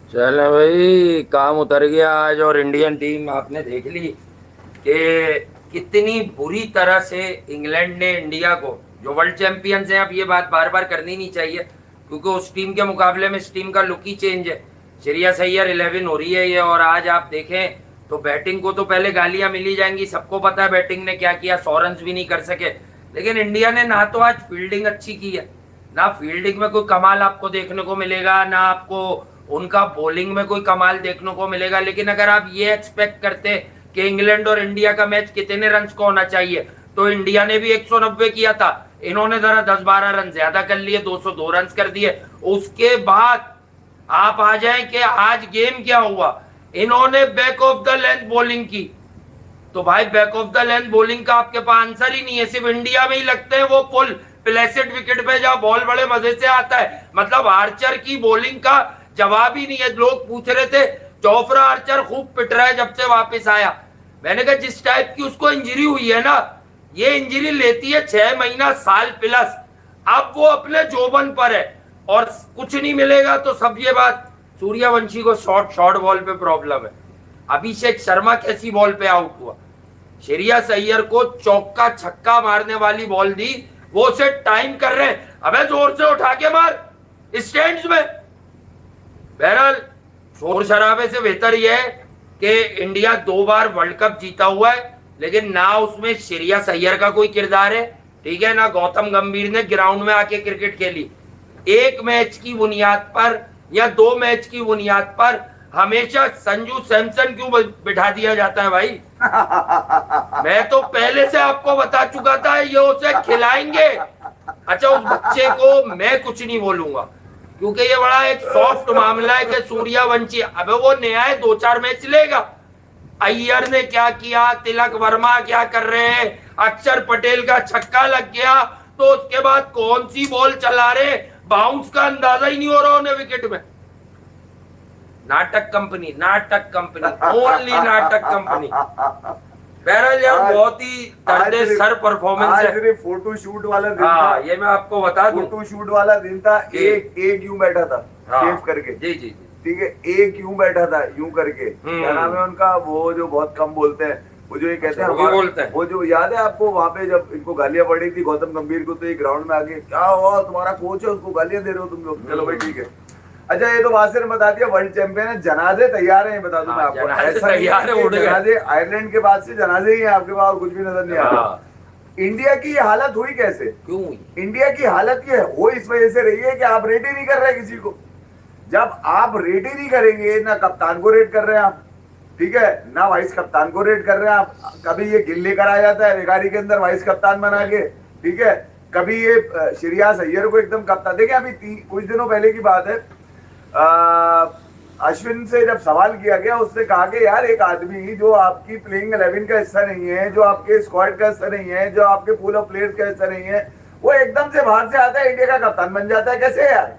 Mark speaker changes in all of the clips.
Speaker 1: चलो भाई, काम उतर गया आज। और इंडियन टीम आपने देख ली कि कितनी बुरी तरह से इंग्लैंड ने इंडिया को, जो वर्ल्ड चैंपियंस हैं, अब ये बात बार बार करनी नहीं चाहिए क्योंकि उस टीम के मुकाबले में इस टीम का लुक ही चेंज है। श्रेयस अय्यर 11 हो रही है ये, और आज आप देखें तो बैटिंग को तो पहले गालियां मिली जाएंगी, सबको पता है बैटिंग ने क्या किया, 100 रन भी नहीं कर सके। लेकिन इंडिया ने ना तो आज फील्डिंग अच्छी की है, ना फील्डिंग में कोई कमाल आपको देखने को मिलेगा, ना आपको उनका बॉलिंग में कोई कमाल देखने को मिलेगा। लेकिन अगर आप ये एक्सपेक्ट करते कि इंग्लैंड और इंडिया का मैच कितने रन को होना चाहिए, तो इंडिया ने भी 190 किया था, इन्होंने जरा 10-12 रन ज्यादा कर लिए, 202 रन कर दिए। उसके बाद आप आ जाएं कि आज गेम क्या हुआ, इन्होंने back of the length bowling की। तो भाई back of the length bowling का आपके पास आंसर ही नहीं है, सिर्फ इंडिया में ही लगते हैं वो पुल प्लेसेड विकेट पे जहां बॉल बड़े मजे से आता है। मतलब आर्चर की बॉलिंग का जवाब ही नहीं है। लोग पूछ रहे थे जोफ्रा आर्चर खूब पिट रहा है जब से वापस आया। मैंने कहा जिस टाइप की उसको इंजरी हुई है ना, ये इंजरी लेती है 6 महीना साल प्लस। अब वो अपने जोबन पर है और कुछ नहीं मिलेगा तो सब ये बात। सूर्यवंशी को शॉर्ट शॉर्ट बॉल पे प्रॉब्लम है। अभिषेक शर्मा कैसी बॉल पे आउट हुआ, श्रेयस अय्यर को चौका छक्का मारने वाली बॉल दी, वो उसे टाइम कर रहे हैं, अबे जोर से उठा के मार स्टैंड्स में। बहरहाल शोर शराबे से बेहतर यह है कि इंडिया 2 बार वर्ल्ड कप जीता हुआ है, लेकिन ना उसमें श्रेयस अय्यर का कोई किरदार है, ठीक है, ना गौतम गंभीर ने ग्राउंड में आके क्रिकेट खेली। एक मैच की बुनियाद पर या 2 मैच की बुनियाद पर हमेशा संजू सैमसन क्यों बिठा दिया जाता है भाई? मैं तो पहले से आपको बता चुका था ये उसे खिलाएंगे। अच्छा, उस बच्चे को मैं कुछ नहीं बोलूंगा क्योंकि ये बड़ा एक सॉफ्ट मामला है कि सूर्यवंशी, अबे वो नया है, 2-4 मैच लेगा। अय्यर ने क्या किया, तिलक वर्मा क्या कर रहे हैं, अक्षर पटेल का छक्का लग गया तो उसके बाद कौन सी बॉल चला रहे, बाउंस का अंदाजा ही नहीं हो रहा उन्हें विकेट में। नाटक कंपनी, नाटक कंपनी, ओनली नाटक कंपनी। बहरहाल यार बहुत ही दर्दे सर परफॉर्मेंस है।
Speaker 2: फोटो शूट वाला दिन
Speaker 1: हाँ,
Speaker 2: था।
Speaker 1: ये मैं आपको बता दूं,
Speaker 2: फोटो शूट वाला दिन था। एक यूं बैठा था शेव करके,
Speaker 1: जी जी,
Speaker 2: ठीक है, एक यूं बैठा था यूं करके। क्या नाम है उनका, वो जो बहुत कम बोलते हैं, वो जो ये कहते हैं, वो जो याद है आपको, वहां पे जब इनको गालियां पड़ी थी गौतम गंभीर को, तो ये ग्राउंड में आके क्या हुआ, तुम्हारा कोच है उसको गालियां दे रहे हो तुम लोग, चलो भाई ठीक है। अच्छा, ये तो वासिर ने बता दिया वर्ल्ड चैंपियन है, जनाजे तैयार हैं, बता दूं मैं आपको, ऐसा तैयार है, जनाजे आयरलैंड के बाद से जनाजे ही हैं आपके पास, और कुछ भी नजर नहीं आ रहा। इंडिया की ये हालत हुई कैसे, क्यों हुई? इंडिया की हालत ये हो इस वजह से रही है कि आप रेट ही नहीं कर रहे किसी को। जब आप रेट ही नहीं करेंगे, ना कप्तान को रेट कर रहे हैं आप, ठीक है, ना वाइस कप्तान को रेट कर रहे हैं आप। कभी ये गिल लेकर आ जाता है बेकारी के अंदर वाइस कप्तान बना के, ठीक है, कभी ये श्रेयस अय्यर को एकदम कप्तान। देखिए अभी कुछ दिनों पहले की बात है, अश्विन से जब सवाल किया गया, उससे कहा कि यार एक आदमी जो आपकी प्लेइंग 11 का हिस्सा नहीं है, जो आपके स्क्वाड का हिस्सा नहीं है, जो आपके पूल ऑफ प्लेयर्स का हिस्सा नहीं है, वो एकदम से बाहर से आता है, इंडिया का कप्तान बन जाता है, कैसे यार?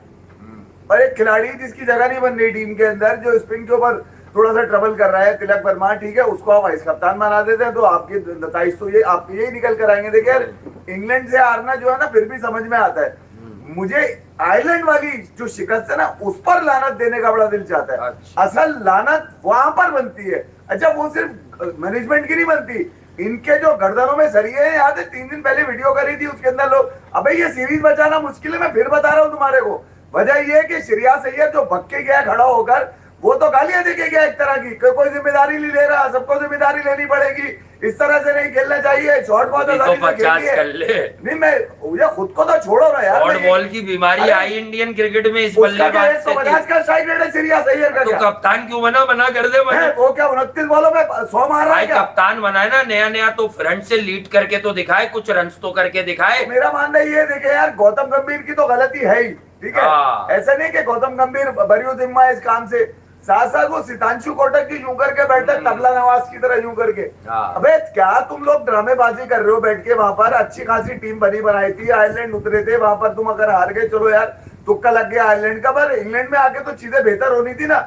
Speaker 2: और एक खिलाड़ी जिसकी जगह नहीं बन रही टीम के अंदर, जो स्पिन के ऊपर थोड़ा सा ट्रबल कर रहा है, तिलक वर्मा, ठीक है, उसको आप वाइस कप्तान बना देते हैं, तो आपके नताइज तो ये आपके यही निकल कर आएंगे। देखिए यार, इंग्लैंड से हारना जो है ना फिर भी समझ में आता है, मुझे आयरलैंड वाली जो शिकस्त है ना उस पर लानत देने का बड़ा दिल चाहता है। अच्छा। असल लानत वहां पर बनती है। अच्छा, वो सिर्फ मैनेजमेंट की नहीं बनती, इनके जो गर्दनों में सरिये हैं, याद है 3 दिन पहले वीडियो करी थी, उसके अंदर लोग, अबे ये सीरीज बचाना मुश्किल है, मैं फिर बता रहा हूं तुम्हारे को। वजह ये है कि श्रेयस अय्यर जो भग के गया खड़ा होकर, वो तो गालियां देके गया एक तरह की, कोई जिम्मेदारी नहीं ले रहा, सबको जिम्मेदारी लेनी पड़ेगी, इस तरह से नहीं खेलना चाहिए, शॉर्ट बॉल तो 50 कर ले। नहीं, मैं ये खुद को तो छोड़ो ना यार, शॉर्ट बॉल की बीमारी आई इंडियन क्रिकेट में इस बल्लेबाज से। 150 का स्ट्राइक रेट है श्रेयस अय्यर का, तो कप्तान क्यों बना कर दे। वो क्या 29 बॉलों में 100 मार रहा है? कप्तान बनाए ना नया नया, तो फ्रंट से लीड करके तो दिखाए, कुछ रन तो करके दिखाए। मेरा मानना ये देखे यार, गौतम गंभीर की तो गलती है ही, ठीक है, ऐसा नहीं कि गौतम गंभीर बरियो जिम्मा इस काम से, साथ साथ वो सितांशु कोटक की यूं करके बैठा, तबला नवाज की तरह यूं करके। अबे क्या तुम लोग ड्रामेबाजी कर रहे हो बैठ के? वहां पर अच्छी खासी टीम बनी बनाई थी, आयरलैंड उतरे थे, वहां पर तुम अगर हार गए, चलो यार तुक्का लग गया आयरलैंड का, पर इंग्लैंड में आके तो चीजें बेहतर होनी थी ना।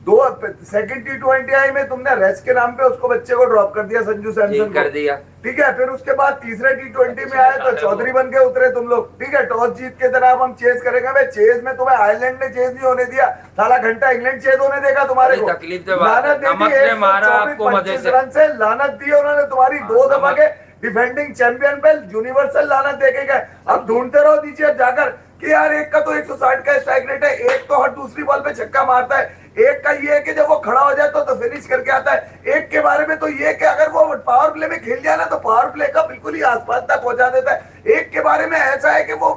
Speaker 2: दो सेकंड T20 में तुमने रेस्ट के नाम पे उसको बच्चे को ड्रॉप कर दिया, संजू सैमसन
Speaker 1: कर दिया।
Speaker 2: ठीक है, फिर उसके बाद तीसरे T20 में आए तो चौधरी बन के उतरे तुम लोग, ठीक है, टॉस जीत के जरा हम चेज करेंगे। भाई चेज में तुम्हें आयरलैंड ने चेज नहीं होने दिया, साला घंटा इंग्लैंड चेज होने देगा तुम्हारे को।
Speaker 1: तकलीफ
Speaker 2: लानत दी थी 124 रन से, लानत दी उन्होंने तुम्हारी 2 दफा के डिफेंडिंग चैंपियन पे यूनिवर्सल लानत देके गए। अब ढूंढते रहो दीजिए जाकर कि यार एक का तो 160 का स्ट्राइक रेट है, एक तो हर दूसरी बॉल पे छक्का मारता है, एक का ये है कि जब वो खड़ा हो जाए तो फिनिश करके आता है, एक के बारे में तो ये कि अगर वो पावर प्ले में खेल जाए ना तो पावर प्ले का बिल्कुल ही आसपास तक पहुंचा देता है, एक के बारे में ऐसा है कि वो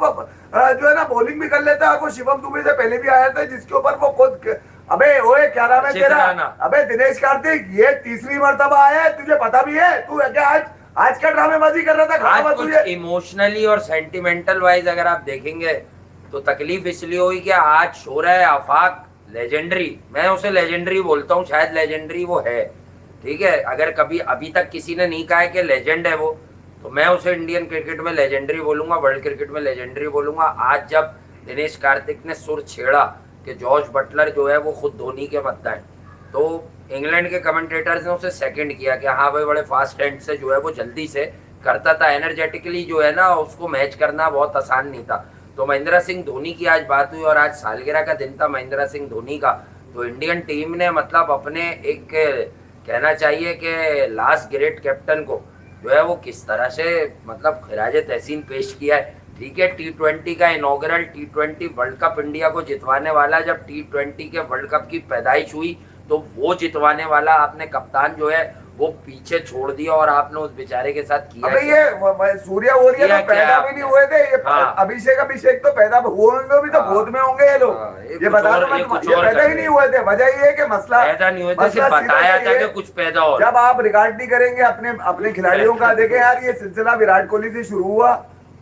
Speaker 2: जो है ना बॉलिंग भी कर लेता है। वो शिवम दुबे से पहले भी आया था जिसके ऊपर वो खुद, अबे ओए क्या नाम है तेरा, अबे दिनेश कार्तिक, ये तीसरी मर्तबा आया है, तुझे पता भी है, तू क्या आज का ड्रामेबाजी कर रहा था?
Speaker 1: आज कुछ इमोशनली और सेंटिमेंटल वाइज अगर आप देखेंगे तो तकलीफ इसलिए हुई कि आज शो रहा है आफाक लेजेंडरी, मैं उसे लेजेंडरी बोलता हूँ, शायद लेजेंडरी वो है, ठीक है। अगर कभी अभी तक किसी ने नहीं कहा है कि लेजेंड है वो, तो मैं उसे इंडियन क्रिकेट में लेजेंडरी बोलूंगा, वर्ल्ड क्रिकेट में लेजेंडरी बोलूंगा। आज जब दिनेश कार्तिक ने सुर छेड़ा कि जॉर्ज बटलर जो है वो खुद धोनी के मद्दा है, तो इंग्लैंड के कमेंटेटर्स ने उसे सेकंड किया कि हाँ भाई बड़े फास्ट हैंड से जो है वो जल्दी से करता था, एनर्जेटिकली जो है ना उसको मैच करना बहुत आसान नहीं था। तो महेंद्र सिंह धोनी की आज बात हुई और आज सालगिरह का दिन था महेंद्र सिंह धोनी का, तो इंडियन टीम ने मतलब अपने एक कहना चाहिए कि लास्ट ग्रेट कैप्टन को जो है वो किस तरह से मतलब खिराज तहसीन पेश किया है। ठीक है, T20 का inaugural T20 world cup India को जितवाने वाला, जब T20 के वर्ल्ड कप की पैदाइश हुई तो वो जितवाने वाला आपने कप्तान जो है वो पीछे छोड़ दिया और आपने उस बेचारे के साथ किया।
Speaker 2: अबे ये सूर्या वोरिया तो पैदा भी नहीं हुए थे, ये अभिषेक तो पैदा होंगे भी तो गोद में होंगे ये लोग, ये बता दो मैं, ये पैदा ही नहीं हुए थे। वजह ये है कि मसला
Speaker 1: पैदा नहीं हुए थे, सिर्फ बताया था कि कुछ पैदा हो।
Speaker 2: जब आप रिकॉर्ड नहीं करेंगे अपने खिलाड़ियों का, देखें यार ये सिलसिला विराट कोहली से शुरू हुआ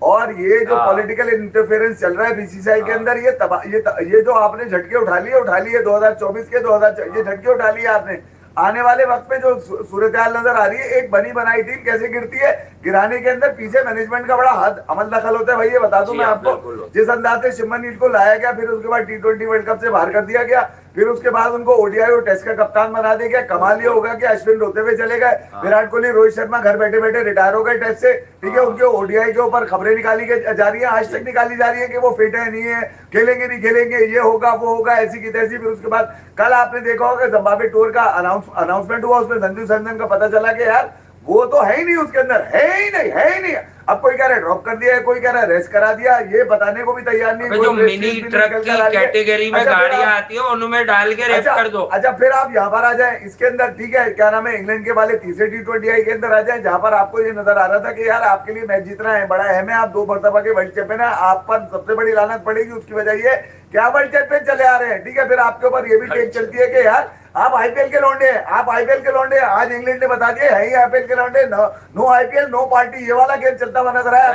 Speaker 2: और ये जो पॉलिटिकल इंटरफेरेंस चल रहा है बीसीसीआई के अंदर, ये जो आपने झटके उठा लिए 2024 के ये झटके उठा लिए आपने। आने वाले वक्त में जो सूरत-ए-हाल नजर आ रही है, एक बनी बनाई टीम कैसे गिरती है, गिराने के अंदर पीछे मैनेजमेंट का बड़ा हद अमल दखल होता है। भाई ये बता दूं मैं आपको, जिस अंदाज से शिमन नील को लाया गया, फिर उसके बाद T20 वर्ल्ड कप से बाहर कर दिया गया, फिर उसके बाद उनको ओडीआई और टेस्ट का कप्तान बना दिया गया। कमाल ये होगा कि अश्विन रोते हुए चले गए, विराट कोहली रोहित शर्मा घर बैठे बैठे रिटायर हो गए टेस्ट से, ठीक है। उनके ओडीआई के ऊपर खबरें निकाली जा रही है, आज तक निकाली जा रही है कि वो फिट है नहीं है, खेलेंगे नहीं खेलेंगे, ये होगा वो होगा, ऐसी की तैसी। फिर उसके बाद कल आपने देखा होगा जिम्बाब्वे टूर का अनाउंसमेंट हुआ, उसमें संजू सैमसन का पता चला कि यार वो तो है ही नहीं, उसके अंदर है ही नहीं। अब कोई कह रहा है ड्रॉप कर दिया है, कोई कह रहा है रेस्ट करा दिया, ये बताने को भी तैयार नहीं।
Speaker 1: जो मिनी ट्रक की कैटेगरी में गाड़ियां आती है उनमें डाल के रेप कर दो।
Speaker 2: अच्छा फिर आप यहाँ पर आ जाए इसके अंदर, ठीक है, क्या नाम है, इंग्लैंड के वाले तीसरे T20 के अंदर आ जाए, जहां पर आपको ये नजर आ रहा था कि यार आपके लिए मैच जीतना है, बड़ा अहम है, आप 2 मरतबा के वर्ल्ड चैंपियन है, आप पर सबसे बड़ी लानत पड़ेगी। उसकी वजह ये क्या वर्ल्ड चैंपियन चले आ रहे हैं, ठीक है। फिर आपके ऊपर ये भी टेक चलती है कि यार आप आईपीएल के लौंडे हैं, आप आईपीएल के लौंडे। आज इंग्लैंड ने बता दिया है ही आईपीएल के लौंडे, नो आईपीएल नो पार्टी, ये वाला गेम चलता हुआ नजर आया।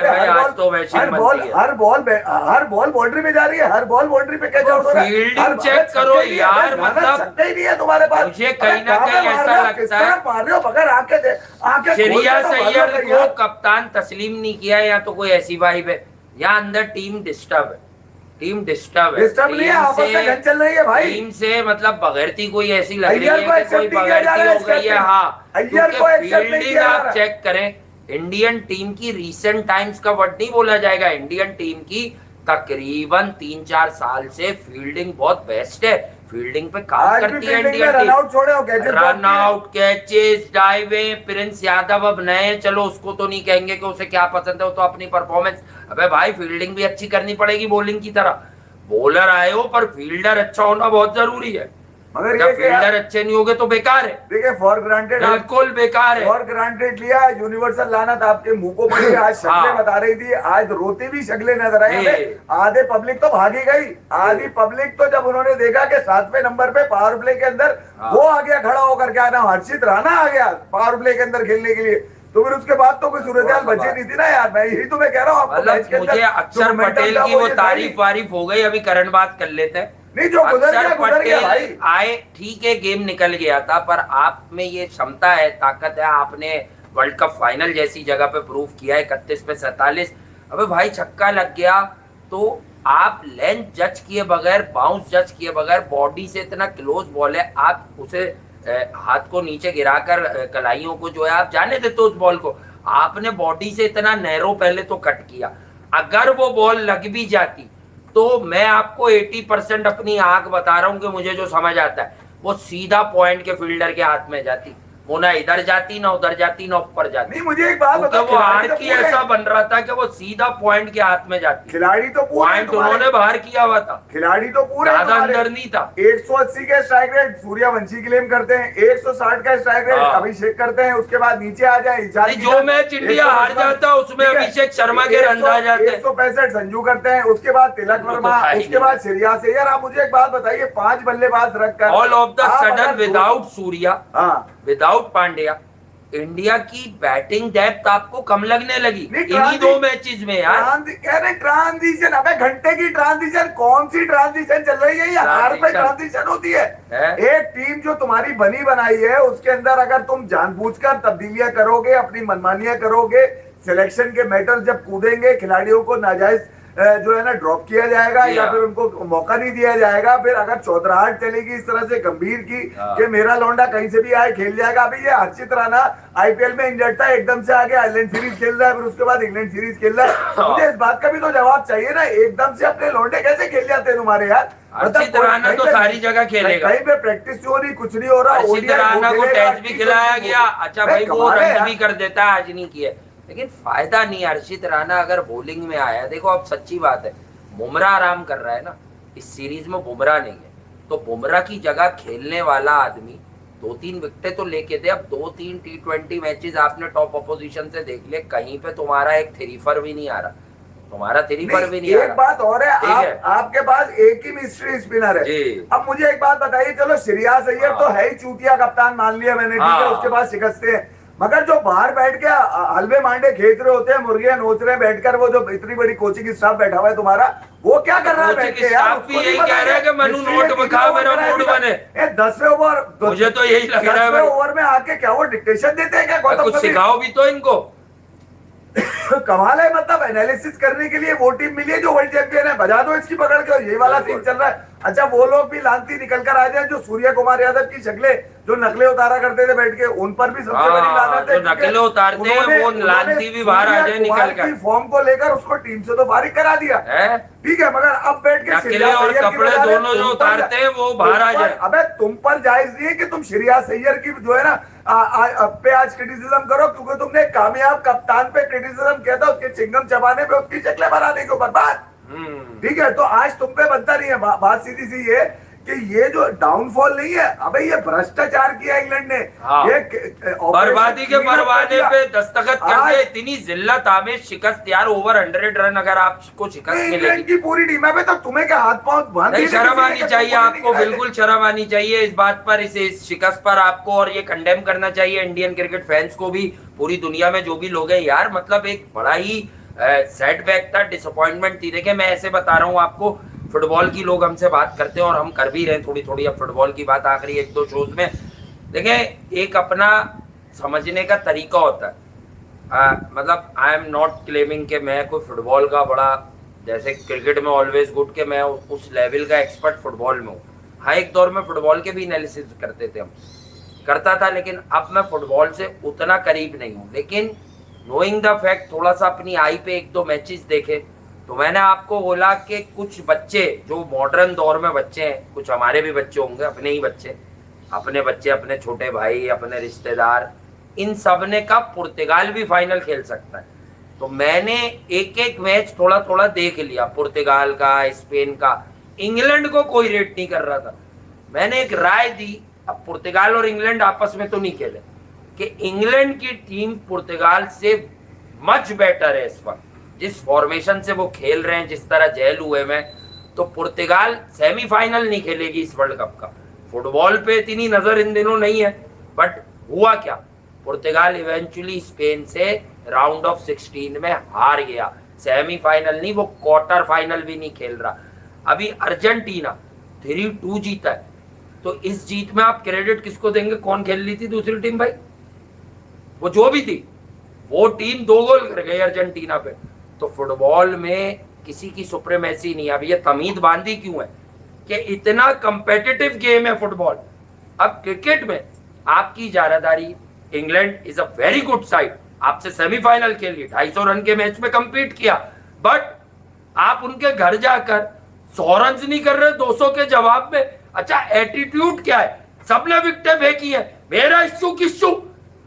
Speaker 2: हर बॉल बाउंड्री में जा रही है, हर बॉल बाउंड्री पे कैच आउट हो रहा है।
Speaker 1: फील्डिंग चेक करो यार, मतलब
Speaker 2: छक्का ही नहीं है तुम्हारे पास।
Speaker 1: मुझे कहीं ना कहीं ऐसा लगता है
Speaker 2: मार रहे हो बगैर आंखें
Speaker 1: शरिया सैयद को कप्तान तस्लीम नहीं किया, या तो कोई ऐसी वाइब है या अंदर टीम डिस्टर्ब है, डिस्टर्ब नहीं है, आपस में गन चल रही है भाई। टीम से मतलब बगैरती कोई ऐसी लग रही है कि कोई बगैरती हो गई है। हाँ, फील्डिंग आप चेक करें, इंडियन टीम की रीसेंट टाइम्स का वर्ड नहीं बोला जाएगा, इंडियन टीम की तकरीबन 3-4 साल से फील्डिंग बहुत बेस्ट है, फील्डिंग पे काम करती है Indian team. Run out, catches, डाइवें, प्रिंस यादव अब नए, चलो उसको तो नहीं कहेंगे कि उसे क्या पसंद है, वो तो अपनी परफॉर्मेंस। अबे भाई फील्डिंग भी अच्छी करनी पड़ेगी बॉलिंग की तरह। बॉलर आए हो पर फील्डर अच्छा होना बहुत जरूरी है, मगर जब फील्डर अच्छे नहीं होगे तो बेकार है।
Speaker 2: देखिए फॉर ग्रांटेड,
Speaker 1: बिल्कुल बेकार है,
Speaker 2: फॉर ग्रांटेड लिया, यूनिवर्सल लानत आपके मुंह को पड़ी। आज शक्लें बता रही थी, आज रोती भी शक्लें नजर आई। आधे पब्लिक तो भागी गई, आधी पब्लिक तो जब उन्होंने देखा कि 7वें नंबर पे पावर प्ले के अंदर वो आ गया खड़ा होकर, क्या नाम हर्षित राणा आ गया पावर प्ले के अंदर खेलने के लिए, तो फिर उसके बाद तो कोई सूरत-ए-हाल बची नहीं थी ना यार। मैं यही तो मैं कह रहा हूँ आपको, मैच के अंदर मुझे अक्षर पटेल की वो तारीफ वारीफ हो गई, अभी करण बात कर लेते हैं। नहीं, जो गुजर गया भाई।
Speaker 1: आए ठीक है, गेम निकल गया था, पर आप में ये क्षमता है, ताकत है, आपने वर्ल्ड कप फाइनल जैसी जगह पे प्रूव किया है 31 पे 47। अबे भाई छक्का लग गया तो आप लेंथ जज किए बगैर, बाउंस जज किए बगैर, बॉडी से इतना क्लोज बॉल है, आप उसे हाथ को नीचे गिराकर कलाइयों को जो है आप जाने देते उस बॉल को, आपने बॉडी से इतना नैरो पहले तो कट किया। अगर वो बॉल लग भी जाती तो मैं आपको 80% अपनी आंख बता रहा हूं कि मुझे जो समझ आता है, वो सीधा पॉइंट के फील्डर के हाथ में जाती, वो ना इधर जाती, ना उधर जाती, ना ऊपर जाती।
Speaker 2: नहीं, मुझे एक बात
Speaker 1: क्योंकि
Speaker 2: बताओ,
Speaker 1: वो
Speaker 2: खिलाड़ी
Speaker 1: हार
Speaker 2: तो
Speaker 1: की
Speaker 2: पूरे
Speaker 1: ऐसा बन रहा था कि वो सीधा पॉइंट के हाथ में जाती।
Speaker 2: खिलाड़ी तो पूरे
Speaker 1: पॉइंट उन्होंने बाहर किया हुआ था,
Speaker 2: खिलाड़ी तो पूरे
Speaker 1: ज्यादा अंदर नहीं था।
Speaker 2: 180 का स्ट्राइक रेट सूर्यवंशी क्लेम करते हैं, 160 का स्ट्राइक रेट
Speaker 1: हाँ।
Speaker 2: अभिषेक करते हैं, उसके बाद नीचे आ जाए
Speaker 1: नहीं, जो मैच इंडिया हार जाता उसमें अभिषेक शर्मा के रन आ जाते हैं,
Speaker 2: 165 संजू करते हैं, उसके बाद तिलक
Speaker 1: वो तो
Speaker 2: वर्मा,
Speaker 1: था ही
Speaker 2: उसके बाद श्रेयस अय्यर। आप मुझे एक बात बताइए, 5 बल्लेबाज रखकर
Speaker 1: ऑल ऑफ द
Speaker 2: आप
Speaker 1: सडन
Speaker 2: अगर
Speaker 1: विदाउट सूर्या,
Speaker 2: हाँ
Speaker 1: विदाउट पांड्या, इंडिया की बैटिंग डेप्थ आपको कम लगने लगी
Speaker 2: नहीं,
Speaker 1: इन्हीं 2 मैचेस में यार।
Speaker 2: कह रहे ट्रांजिशन, अबे घंटे की ट्रांजिशन, कौन सी ट्रांजिशन चल रही है? ये हार पे ट्रांजिशन होती है। एक टीम जो तुम्हारी बनी बनाई है उसके अंदर अगर तुम जानबूझकर तब्दीलियां करोगे, अपनी मनमानियां करोगे, सिलेक्शन के मैटर जब कूदेंगे, खिलाड़ियों को नाजायज जो है ना ड्रॉप किया जाएगा या फिर उनको मौका नहीं दिया जाएगा, फिर अगर चौधराहट चलेगी इस तरह से गंभीर की कि मेरा लौंडा कहीं से भी आए खेल जाएगा। अभी ये हर्षित राणा आईपीएल में इंजर्ड था, एकदम से आगे आयरलैंड सीरीज खेल रहा है, फिर उसके बाद इंग्लैंड सीरीज खेल रहा है। मुझे इस बात का भी तो जवाब चाहिए ना, एकदम से अपने लौंडे कैसे खेल जाते हैं तुम्हारे यार?
Speaker 1: हर्षित राणा तो सारी जगह खेलेगा,
Speaker 2: कहीं पे प्रैक्टिस हो रही, कुछ नहीं हो रहा।
Speaker 1: हर्षित राणा को टेस्ट भी खिलाया गया, अच्छा भाई वो रन भी कर देता है, आज नहीं किया, लेकिन फायदा नहीं। हर्षित राणा अगर बॉलिंग में आया, देखो अब सच्ची बात है, बुमराह आराम कर रहा है ना, इस सीरीज में बुमराह नहीं है, तो बुमराह की जगह खेलने वाला आदमी 2-3 विकेटें तो लेके दे। अब 2-3 T20 मैचेस आपने टॉप अपोजिशन से देख ले, कहीं पे तुम्हारा एक थ्रीफर भी नहीं आ रहा, तुम्हारा थ्रीफर भी नहीं आ रहा।
Speaker 2: एक बात और है, आपके पास एक ही मिस्ट्री स्पिनर है। अब मुझे एक बात बताइए, चलो श्रेयस अय्यर तो है ही चूतिया कप्तान, मान लिया मैंने, ठीक है, उसके बाद शिकस्ते हैं, मगर जो बाहर बैठ के हलवे मांडे खेच रहे होते हैं, मुर्गियां नोच रहे हैं बैठकर, वो जो इतनी बड़ी कोचिंग स्टाफ बैठा हुआ है तुम्हारा, वो क्या कर रहा है बैठ के यार?
Speaker 1: उसको यही कह रहे हैं कि मनु नोट बखा, मेरा मूड बने।
Speaker 2: 10वें ओवर,
Speaker 1: मुझे तो यही लग रहा है,
Speaker 2: 10वें ओवर में आके क्या वो डिक्टेशन देते हैं क्या गौतम?
Speaker 1: कुछ सिखाओ भी तो इनको।
Speaker 2: कमाल है, मतलब एनालिसिस करने के लिए वो टीम मिली है जो वर्ल्ड चैंपियन है, बजा दो इसकी पकड़ के। ये वाला सीन चल रहा है। अच्छा, वो लोग भी लांती निकल कर आ जाए जो सूर्य कुमार यादव की शक्लें जो नकलें उतारा करते थे बैठ के, उन पर भी सबसे बड़ी लानत है।
Speaker 1: जो नकलें उतारते हैं वो लांती भी बाहर आ जाए निकल कर।
Speaker 2: फॉर्म को लेकर उसको टीम से तो फारिग करा दिया, ठीक है, मगर अब बैठ के
Speaker 1: नकलें और कपड़े दोनों जो उतारते हैं वो बाहर आ जाए।
Speaker 2: अबे तुम पर जायज नहीं है कि तुम श्रेयस अय्यर की जो है ना पे आज क्रिटिसिज्म करो, क्योंकि तुमने कामयाब कप्तान पे क्रिटिसिज्म किया था, उसके चिंगम चबाने पे, उसकी शक्लें बनाने के ऊपर बात, ठीक है, तो आज तुम पे बनता नहीं है। बात सीधी सी ये कि ये जो डाउनफॉल नहीं है, अबे ये भ्रष्टाचार किया इंग्लैंड ने, ये
Speaker 1: बर्बादी के परवाने पे दस्तखत करके इतनी जिल्लत आमेज शिकस्त यार, ओवर 100 रन अगर आपको शिकस्त मिलेगी।
Speaker 2: इंग्लैंड की पूरी टीम है, तो तुम्हें क्या हाथ पांव बांध
Speaker 1: नहीं, शर्म आनी चाहिए आपको, बिल्कुल शर्म आनी चाहिए इस बात पर, इस शिकस्त पर आपको, और ये कंडेम करना चाहिए इंडियन क्रिकेट फैंस को भी, पूरी दुनिया में जो भी लोग हैं यार, मतलब एक बड़ा ही सेटबैक था, डिसअपॉइंटमेंट थी। देखिए मैं ऐसे बता रहा हूँ आपको, फुटबॉल की लोग हमसे बात करते हैं और हम कर भी रहे हैं थोड़ी थोड़ी अब फुटबॉल की बात आखिरी 1-2 शोज में। देखें, एक अपना समझने का तरीका होता है, मतलब आई एम नॉट क्लेमिंग कि मैं कोई फुटबॉल का बड़ा, जैसे क्रिकेट में ऑलवेज गुड के मैं उस लेवल का एक्सपर्ट फुटबॉल में हूँ। हाँ, एक दौर में फुटबॉल के भी एनालिसिस करते थे हम, करता था, लेकिन अब मैं फुटबॉल से उतना करीब नहीं हूँ। लेकिन नोइंग द फैक्ट, थोड़ा सा अपनी आई पे 1-2 मैचेस देखे तो मैंने आपको बोला कि कुछ बच्चे जो मॉडर्न दौर में बच्चे हैं, कुछ हमारे भी बच्चे होंगे, अपने ही बच्चे, अपने छोटे भाई, अपने रिश्तेदार, इन सब ने का पुर्तगाल भी फाइनल खेल सकता है। तो मैंने एक एक मैच थोड़ा थोड़ा देख लिया, पुर्तगाल का, स्पेन का। इंग्लैंड को कोई रेट नहीं कर रहा था। मैंने एक राय दी, अब पुर्तगाल और इंग्लैंड आपस में तो नहीं खेले, कि इंग्लैंड की टीम पुर्तगाल से मच बेटर है इस वक्त, जिस फॉर्मेशन से वो खेल रहे हैं, जिस तरह जेल हुए में, तो पुर्तगाल सेमीफाइनल नहीं खेलेगी इस वर्ल्ड कप का। फुटबॉल पे इतनी नजर इन दिनों नहीं है, बट हुआ क्या, पुर्तगाल इवेंचुअली स्पेन से राउंड ऑफ 16 में हार गया। सेमीफाइनल नहीं, वो क्वार्टर फाइनल भी नहीं खेल रहा। अभी अर्जेंटीना 3-2 जीता है, तो इस जीत में आप क्रेडिट किसको देंगे? कौन खेल रही थी दूसरी टीम भाई? वो जो भी थी, वो टीम 2 गोल कर गई अर्जेंटीना पे। तो फुटबॉल में किसी की सुप्रीमेसी नहीं है। अब ये तमीद बांधी क्यों है कि इतना कंपेटिटिव गेम है फुटबॉल। अब क्रिकेट में आपकी जारादारी, England is a very good side, आपसे सेमीफाइनल के लिए 250 रन के मैच में कंपीट किया, बट आप उनके घर जाकर 100 रन नहीं कर रहे 200 के जवाब में। अच्छा, एटीट्यूड क्या है? सबने विकेटें फेंकी है, मेरा इश्यू किश्यू।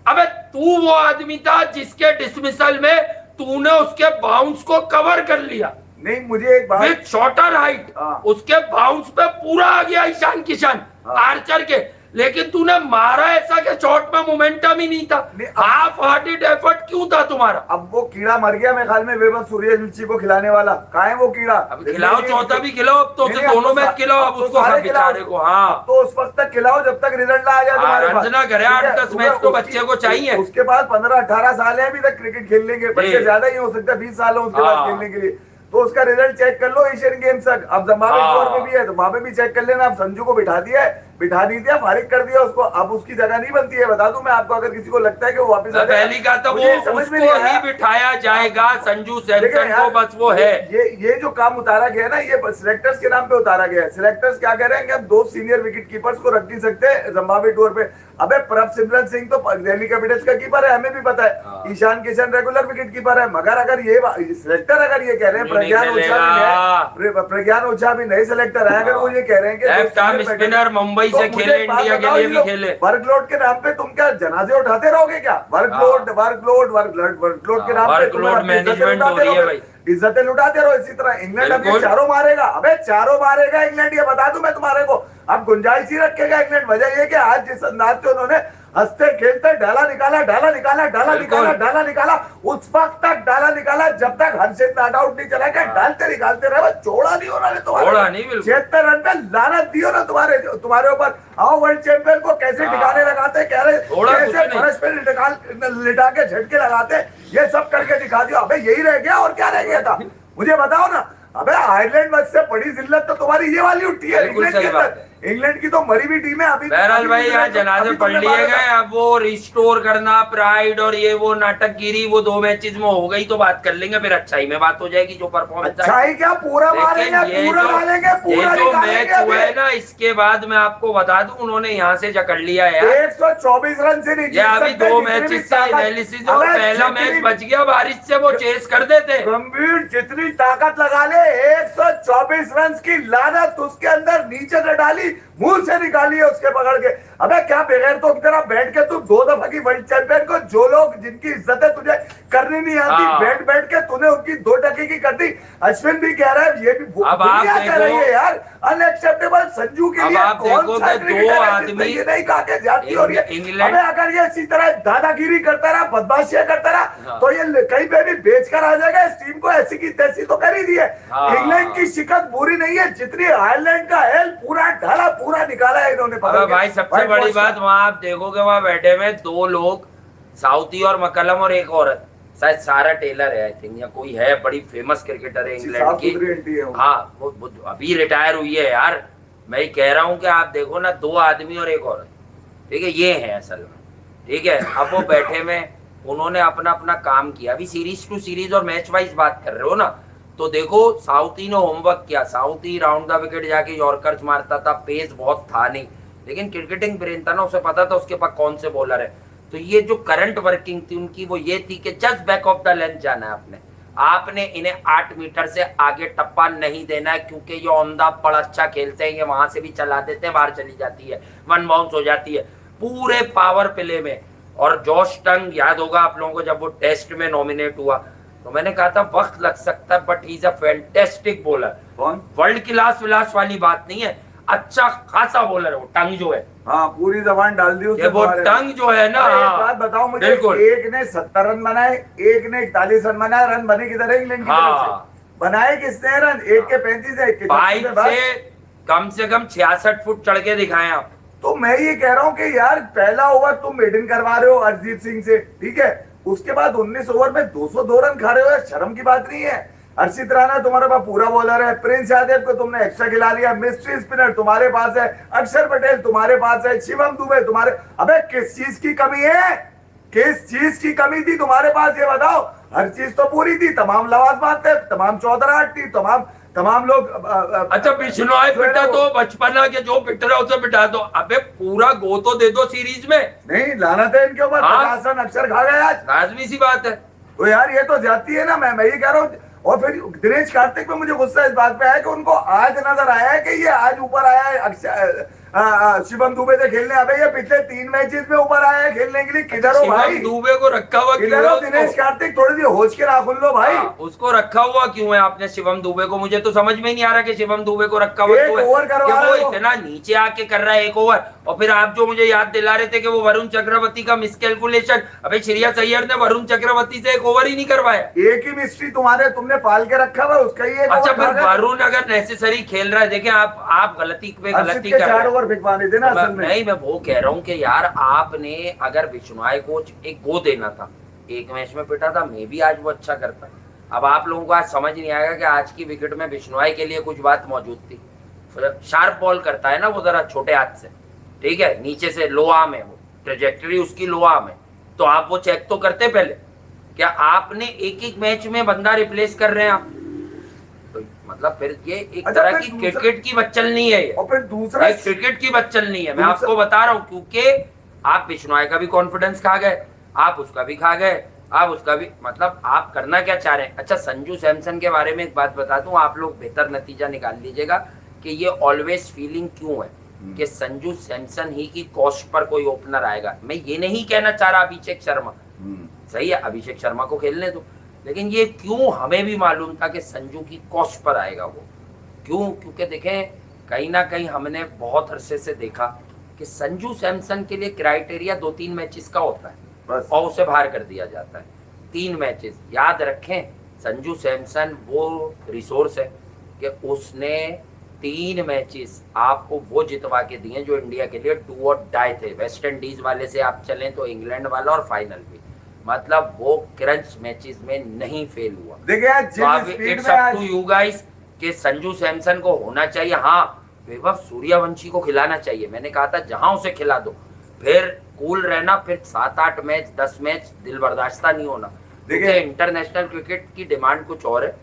Speaker 1: अबे तू वो आदमी था जिसके डिसमिसल में तूने उसके बाउंस को कवर कर लिया।
Speaker 2: नहीं, मुझे एक बात,
Speaker 1: विथ शॉर्टर हाइट उसके बाउंस पे पूरा आ गया ईशान किशन आर्चर के, लेकिन तूने मारा ऐसा कि शॉट में मोमेंटम ही नहीं था। हाफ हार्टेड एफर्ट क्यों था तुम्हारा?
Speaker 2: अब वो कीड़ा मर गया मेरे ख्याल में, वेबर सूर्यवंशी को खिलाने वाला। कहाँ है वो कीड़ा?
Speaker 1: अब खिलाओ, चौथा भी खिलाओ, अब तो उसे दोनों मैच खिलाओ, अब उसको बेचारे को। हाँ,
Speaker 2: तो उस वक्त तक खिलाओ जब तक रिजल्ट ना आ जाए तुम्हारे पास।
Speaker 1: रंजना करे 8-10 मैच तो बच्चे को चाहिए।
Speaker 2: उसके बाद 15-18 साल है अभी तक क्रिकेट खेलने के, बच्चे ज्यादा ही हो सकता है 20 साल हो उसके बाद खेलने के लिए। तो उसका रिजल्ट चेक कर लो एशियन गेम्स तक। अब जिम्बाब्वे टूर में भी है तो वहां पे भी चेक कर लेना। अब संजू को बिठा दिया है, बिठा नहीं दिया, फारिग कर दिया उसको, अब उसकी जगह नहीं बनती है। बता दूं मैं आपको, अगर किसी को लगता है कि वो वापस आ
Speaker 1: पहली का तो वो उसको ही बिठाया जाएगा, संजू सैमसन को, बस वो है।
Speaker 2: ये जो काम उतारा गया ना, ये सिलेक्टर्स के नाम पे उतारा गया है। सिलेक्टर्स क्या कह रहे हैं कि हम 2 सीनियर विकेट कीपर्स को रख नहीं सकते जिम्बाब्वे टूर पे। अबे प्रभसिमरन सिंह तो दिल्ली कैपिटल्स का कीपर है, हमें भी पता है। Ishan Kishan regular wicket keeper है। मगर अगर ये सिलेक्टर अगर ये कह रहे हैं प्रज्ञान ओझा भी नए सिलेक्टर है, अगर वो ये कह रहे हैं कि
Speaker 1: स्पिनर मुंबई से खेले, इंडिया के लिए भी खेले,
Speaker 2: वर्कलोड के नाम पे तुम क्या जनाजे उठाते रहोगे क्या? वर्कलोड के नाम पे
Speaker 1: मैनेजमेंट हो रही है भाई,
Speaker 2: इज्जतें लुटाते रहो इसी तरह। इंग्लैंड अभी चारों मारेगा, अबे चारों मारेगा इंग्लैंड, ये बता दूं मैं तुम्हारे को। अब गुंजाइश ही रखेगा इंग्लैंड। वजह ये कि आज जिस अंदाज से उन्होंने हंसते खेलते डाला निकाला, उस वक्त तक डाला निकाला जब तक हर्षित नॉट आउट नहीं चला गया। डालते निकालते रहे, छोड़ा नहीं उन्होंने तुम्हारे 76 रन पे लानत दियो ना तुम्हारे ऊपर। आओ वर्ल्ड चैंपियन को कैसे ठिकाने लगाते, कह रहे कैसे फर्श पे लिटा के झटके लगाते, ये सब करके दिखा दियो। अबे यही रह गया और क्या रह गया था मुझे बताओ ना। अबे आयरलैंड से बड़ी जिल्लत तो तुम्हारी ये वाली उठी है इंग्लैंड के अंदर। इंग्लैंड की तो मरी हुई टीम है अभी।
Speaker 1: बहरहाल भाई यहाँ जनाजे पढ़ लिए गए, अब वो रिस्टोर करना प्राइड और ये वो नाटकगिरी वो 2 मैचेस में हो गई तो बात कर लेंगे, फिर अच्छाई में बात हो जाएगी जो परफॉर्मेंस।
Speaker 2: अच्छाई क्या, पूरा मारेंगे, पूरा डालेंगे, पूरा
Speaker 1: जो मैच हुआ है ना, इसके बाद मैं आपको बता दूं उन्होंने यहाँ से जकड़ लिया है
Speaker 2: 124 रन से नहीं।
Speaker 1: अभी 2 मैचेस का एनालिसिस, और पहला मैच बच गया बारिश से, वो चेस कर देते।
Speaker 2: गंभीर जितनी ताकत लगा ले, 124 रन की लानत उसके अंदर नीचे से डाली, मुंह से निकाली है उसके पकड़ के। अबे क्या बगैर तो की तरह बैठ के तू 2 दफा की वर्ल्ड चैंपियन को, जो लोग जिनकी इज्जतें तुझे करनी नहीं आती, बैठ के तूने उनकी 2 टके की कर दी। अश्विन भी कह रहा है, ये भी कह रही है यार, अनएक्सेप्टेबल। संजू के लिए कौन सा क्रिकेटर है ये नहीं कहा के जाती हो रही है। अबे अगर ये इसी तरह दादागिरी करता रहा, बदमाशियां करता रहा तो ये कहीं पे भी बेचकर आ जाएगा। इस टीम को ऐसी की तैसी तो कर ही दी है। इंग्लैंड की शिकस्त बुरी नहीं है जितनी आयरलैंड का हेल पूरा ढाला, पूरा निकाला है इन्होंने।
Speaker 1: भाई सबसे बड़ी बात, वहां आप देखोगे वहां बैठे हुए 2 लोग, साउथी और मकलम और एक औरत, शायद सारा टेलर है आई थिंक, या कोई है, बड़ी फेमस क्रिकेटर है इंग्लैंड की। हाँ, वो अभी रिटायर हुई है यार। मैं कह रहा हूँ कि आप देखो ना, 2 आदमी और एक औरत, ठीक है, ये है असल में, ठीक है। अब वो बैठे में उन्होंने अपना अपना काम किया। अभी सीरीज टू सीरीज और मैच वाइज बात कर रहे हो ना, तो देखो साउथी ने होमवर्क किया। साउथी राउंड द विकेट जाके यॉर्कर्स मारता था, पेस बहुत था नहीं, लेकिन क्रिकेटिंग ब्रेन था ना, उसे पता था उसके पास कौन से बॉलर है। तो ये जो करंट वर्किंग थी उनकी, वो ये थी कि just back of the length जाना है आपने इन्हें 8 मीटर से आगे टप्पा नहीं देना है, क्योंकि ये ऑन द बड़ा अच्छा खेलते हैं, ये वहां से भी चला देते हैं, बाहर चली जाती है, 1 बाउंस हो जाती है पूरे पावर प्ले में। और जॉश टंग याद होगा आप लोगों को, जब वो टेस्ट में नॉमिनेट हुआ तो मैंने कहा था वक्त लग सकता है, but he is a fantastic bowler. World class विलास वाली बात नहीं है, अच्छा खासा बॉलर है वो टंग जो है।
Speaker 2: हाँ, पूरी जबान डाल दी उसने।
Speaker 1: वो टंग जो है ना,
Speaker 2: एक बात बताओ मुझे, एक ने 70 रन बनाए, एक ने 41 रन बनाए। रन बने किधर है इंग्लैंड की तरफ से? बनाए किसने रन? एक के 35 है,
Speaker 1: कम से कम 66 फुट चढ़ के दिखाए आप।
Speaker 2: तो मैं ये कह रहा हूँ कि यार पहला ओवर तुम मेडन करवा रहे हो अर्शदीप सिंह से, ठीक है, उसके बाद 19 ओवर में 202 रन खा रहे हो, शर्म की बात नहीं है। हर्षित राणा तुम्हारे पास पूरा बॉलर है, प्रिंस यादव को तुमने एक्स्ट्रा खिला लिया, मिस्ट्री स्पिनर तुम्हारे पास है, अक्षर पटेल तुम्हारे पास है, शिवम दुबे तुम्हारे। अबे किस चीज की कमी है? किस चीज की कमी थी तुम्हारे पास ये बताओ? हर चीज तो पूरी थी, तमाम लवाजमात थे, तमाम चौधराहट थी, तमाम लोग
Speaker 1: अच्छा बिश्नोई पिटा तो बचपना के जो पिट रहे उसे पिटा दो, अबे पूरा गो तो दे दो सीरीज में।
Speaker 2: नहीं लाना था इनके ऊपर,
Speaker 1: हाँ।
Speaker 2: 50 रन अक्षर खा गए आज।
Speaker 1: लाजमी सी बात है।
Speaker 2: तो यार ये तो जाती है ना, मैं ये कह रहा हूँ। और फिर दिनेश कार्तिक पे मुझे गुस्सा इस बात पे आया कि उनको आज नजर आया है कि ये आज ऊपर आया है शिवम दुबे से खेलने। अबे ये पिछले 3 मैचेस में ऊपर आया है खेलने के लिए, किधर हो भाई?
Speaker 1: शिवम दुबे को रखा हुआ क्यों
Speaker 2: किधर
Speaker 1: है
Speaker 2: हो
Speaker 1: उसको?
Speaker 2: दिनेश कार्तिक? थोड़ी सी होश के राखुन लो भाई।
Speaker 1: उसको रखा हुआ क्यों है आपने शिवम दुबे को? मुझे तो समझ में ही नहीं आ रहा कि शिवम दुबे को रखा हुआ
Speaker 2: एक
Speaker 1: क्यों है।
Speaker 2: ओवर करवा
Speaker 1: कि
Speaker 2: रहे
Speaker 1: वो
Speaker 2: हो।
Speaker 1: इतना नीचे आके कर रहा है 1 ओवर, और फिर आप जो मुझे याद दिला रहे थे कि वो वरुण चक्रवर्ती का मिसकैलकुलेशन, अबे श्रेयस अय्यर ने वरुण चक्रवर्ती से 1 ओवर ही नहीं करवाया।
Speaker 2: एक ही मिस्ट्री तुमने पाल के रखा हुआ, उसका ही एक
Speaker 1: अच्छा
Speaker 2: ओवर
Speaker 1: फिर वरुण अगर नेसेसरी खेल रहा है, देखिए आप गलती पे गलती कर रहे
Speaker 2: 4
Speaker 1: हैं।
Speaker 2: ओवर भिगवाने थे ना असल में।
Speaker 1: नहीं मैं वो कह रहा हूँ कि यार आपने अगर बिश्नोई को एक गो देना था, एक मैच में पिटा था, मे भी आज वो अच्छा करता। अब आप लोगों को आज समझ नहीं आएगा कि आज की विकेट में बिश्नोई के लिए कुछ बात मौजूद थी। शार्प बॉल करता है ना वो, जरा छोटे हाथ से, ठीक है, नीचे से लो आर्म है, वो ट्रेजेक्टरी उसकी लो आर्म है, तो आप वो चेक तो करते पहले। क्या आपने एक मैच में बंदा रिप्लेस कर रहे हैं आप? तो मतलब फिर ये एक
Speaker 2: अच्छा,
Speaker 1: तरह
Speaker 2: फिर
Speaker 1: की क्रिकेट की बच्चलनी है ये।
Speaker 2: और फिर दूसरा
Speaker 1: क्रिकेट की बच्चलनी है, मैं आपको बता रहा हूँ, क्योंकि आप बिश्नोई का भी कॉन्फिडेंस खा गए, आप उसका भी खा गए, आप उसका भी, मतलब आप करना क्या चाह रहे हैं। अच्छा संजू सैमसन के बारे में एक बात बता दूं, आप लोग बेहतर नतीजा निकाल लीजिएगा कि ये ऑलवेज फीलिंग क्यों है कि संजू सैमसन ही की कॉस्ट पर कोई ओपनर आएगा। मैं ये नहीं कहना चाह रहा अभिषेक शर्मा, सही है, अभिषेक शर्मा को खेलने दो, लेकिन ये क्यों हमें भी मालूम था कि संजू की कॉस्ट पर आएगा वो। क्यों? क्योंकि देखें कहीं ना कहीं हमने बहुत अरसे से देखा कि संजू सैमसन के लिए क्राइटेरिया 2-3 मैचेस का होता है
Speaker 2: बस।
Speaker 1: और उसे बाहर कर दिया जाता है। 3 मैचेस याद रखें, संजू सैमसन वो रिसोर्स है कि उसने 3 मैचेस आपको वो जितवा के दिए जो इंडिया के लिए डू और डाई थे। वेस्ट इंडीज वाले से आप चलें तो इंग्लैंड वाला और फाइनल भी, मतलब वो क्रंच मैचेस में नहीं फेल हुआ।
Speaker 2: देखिए आज
Speaker 1: तो
Speaker 2: जिस
Speaker 1: आप
Speaker 2: स्पीड
Speaker 1: इट्स
Speaker 2: में
Speaker 1: अप
Speaker 2: आज
Speaker 1: टू यू गाइस कि संजू सैमसन को होना चाहिए। हाँ वैभव सूर्यवंशी को खिलाना चाहिए, मैंने कहा था जहां उसे खिला दो, फिर कूल रहना, फिर 7-8 मैच 10 मैच दिल बर्दाश्ता नहीं होना। देखिए इंटरनेशनल क्रिकेट की डिमांड कुछ और है,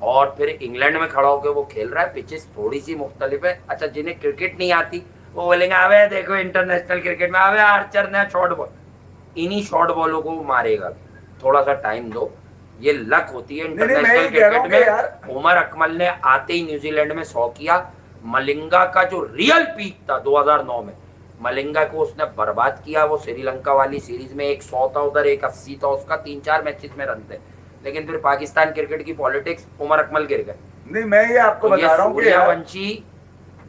Speaker 1: और फिर इंग्लैंड में खड़ा होकर वो खेल रहा है, पिचेस थोड़ी सी मुख्तलिफ है। अच्छा जिन्हें क्रिकेट नहीं आती वो बोलेंगे अबे देखो इंटरनेशनल क्रिकेट में अबे आर्चर ने शॉर्ट बॉल, इन्हीं शॉर्ट बॉलों को मारेगा, थोड़ा सा टाइम दो, ये लक होती है इंटरनेशनल क्रिकेट में। उमर अकमल ने आते ही न्यूजीलैंड में 100 किया। मलिंगा का जो रियल पीक था 2009 में, मलिंगा को उसने बर्बाद किया। वो श्रीलंका वाली सीरीज में एक 100 था, उधर एक 80 था उसका, 3-4 मैचेस में रन थे, लेकिन फिर पाकिस्तान क्रिकेट की पॉलिटिक्स, उमर अकमल गिर गए।
Speaker 2: नहीं मैं ये आपको बता रहा हूँ कि
Speaker 1: सूर्यवंशी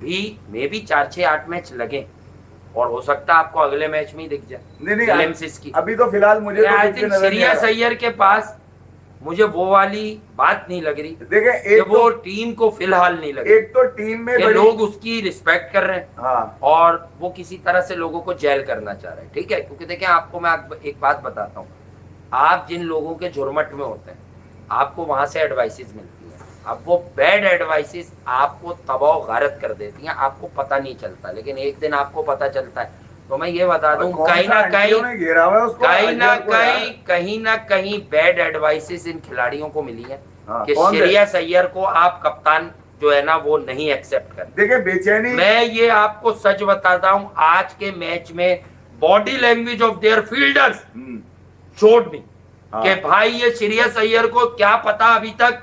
Speaker 1: भी मे भी 4-6-8 मैच लगे और हो सकता है आपको अगले मैच में ही दिख जाए।
Speaker 2: नहीं अभी तो फिलहाल मुझे तो
Speaker 1: श्रेयस अय्यर के पास मुझे वो वाली बात नहीं लग रही।
Speaker 2: देखिए
Speaker 1: वो टीम को फिलहाल नहीं लगी,
Speaker 2: एक तो टीम में
Speaker 1: लोग उसकी रिस्पेक्ट कर रहे हैं,
Speaker 2: हाँ,
Speaker 1: और वो किसी तरह से लोगों को जेल करना चाह रहे हैं, ठीक है। क्योंकि देखिए आपको मैं एक बात बताता हूँ, आप जिन लोगों के झुरमट में होते हैं आपको वहां से एडवाइसेस मिलती है, अब वो बैड एडवाइसेस आपको तबाह गारत कर देती हैं, आपको पता नहीं चलता, लेकिन एक दिन आपको पता चलता है। तो मैं ये बता दूं कहीं ना कहीं बैड एडवाइसेस इन खिलाड़ियों को मिली है कि श्रेयस अय्यर को आप कप्तान जो है ना वो नहीं एक्सेप्ट कर।
Speaker 2: देखिए बेचैनी, मैं
Speaker 1: ये आपको सच बताता हूं, आज के मैच में body language of their fielders showed me कि भाई ये श्रेयस अय्यर को क्या पता अभी तक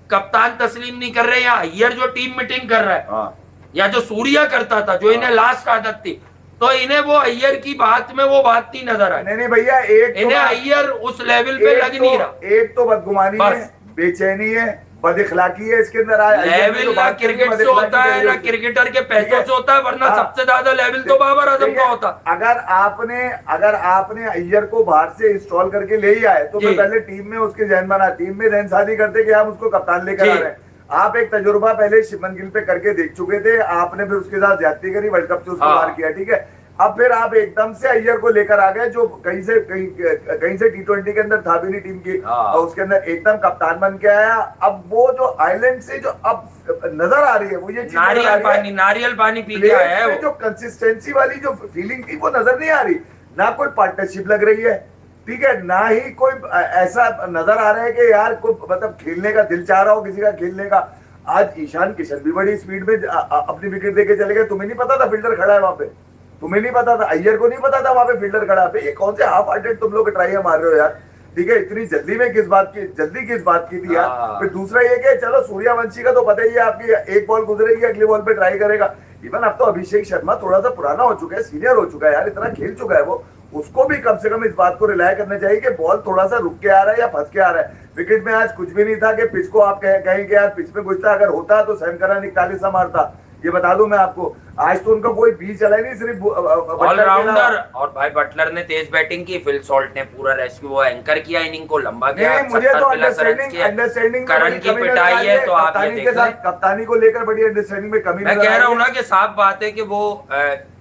Speaker 1: कप्तान तस्लीम नहीं कर रहे, या अय्यर जो टीम मीटिंग कर रहा है, या जो सूर्या करता था जो इन्हें लास्ट आदत थी, तो इन्हें वो अय्यर की बात में वो बात नहीं नजर आई।
Speaker 2: नहीं भैया, एक
Speaker 1: इन्हें अय्यर उस लेवल पे लग नहीं रहा।
Speaker 2: एक तो बदगुमानी है, बेचैनी है, बदइखलाकी है इसके अंदर।
Speaker 1: लेवल ना क्रिकेट से होता है ना क्रिकेटर के पैसों से होता है, वरना सबसे ज्यादा लेवल तो बाबर आजम का होता।
Speaker 2: अगर आपने अय्यर को बाहर से इंस्टॉल करके ले ही आए तो पहले टीम में उसके जहन बना, टीम में जहन शादी करते कि आप उसको कप्तान लेकर आ रहे हैं। आप एक तजुर्बा पहले शिमन गिल पे करके देख चुके थे, आपने फिर उसके साथ ज्यादती करी, वर्ल्ड कप से उसको बाहर किया, ठीक है। अब फिर आप एकदम से अय्यर को लेकर आ गए जो कहीं से T20 के अंदर था भी नहीं टीम की, और उसके अंदर एकदम कप्तान बन के आया। अब वो जो आइलैंड से जो अब नजर आ रही है वो ये
Speaker 1: नारियल पानी पी के आया है,
Speaker 2: जो कंसिस्टेंसी वाली जो फीलिंग थी वो नजर नहीं आ रही, ना कोई पार्टनरशिप लग रही है, ठीक है, ना ही कोई ऐसा नजर आ रहा है कि यार कोई मतलब खेलने का दिल चाह रहा हो किसी का खेलने का। आज ईशान किशन भी बड़ी स्पीड में अपनी विकेट देके चले गए, तुम्हें नहीं पता था फील्डर खड़ा है वहां पे? तुम्हें नहीं पता था? अय्यर को नहीं पता था वहां पे फील्डर खड़ा है? ये कौन से हाफ हार्टेड तुम लोग ट्राई मार रहे हो यार? ठीक है, इतनी जल्दी में किस बात की, जल्दी किस बात की थी यार? फिर दूसरा ये कि चलो सूर्यवंशी का तो पता ही है, आपकी एक बॉल गुजरेगी अगली बॉल पे ट्राई करेगा। इवन अब तो अभिषेक शर्मा थोड़ा सा पुराना हो चुका है, सीनियर हो चुका है यार, इतना खेल चुका है वो, उसको भी कम से कम इस बात को रिलाय करना चाहिए कि बॉल थोड़ा सा रुक के आ रहा है या फंस के आ रहा है। विकेट में आज कुछ भी नहीं था कि पिच को आप कहें कि यार पिच में कुछ था, अगर होता तो सैमकरन 41 मारता, ये बता दूं मैं आपको। आज तो उनका कोई बीच चला ही नहीं, सिर्फ
Speaker 1: ऑलराउंडर। और भाई बटलर ने तेज बैटिंग की, फिल सॉल्ट ने पूरा रेस्क्यू वो एंकर किया, इनिंग को लंबा किया,
Speaker 2: मुझे तो अंडरस्टैंडिंग
Speaker 1: करण की पिटाई है तो आप ये देख लें।
Speaker 2: कप्तानी को लेकर बड़ी अंडरस्टैंडिंग में कमी
Speaker 1: मैं कह रहा हूँ ना कि साफ बात है कि वो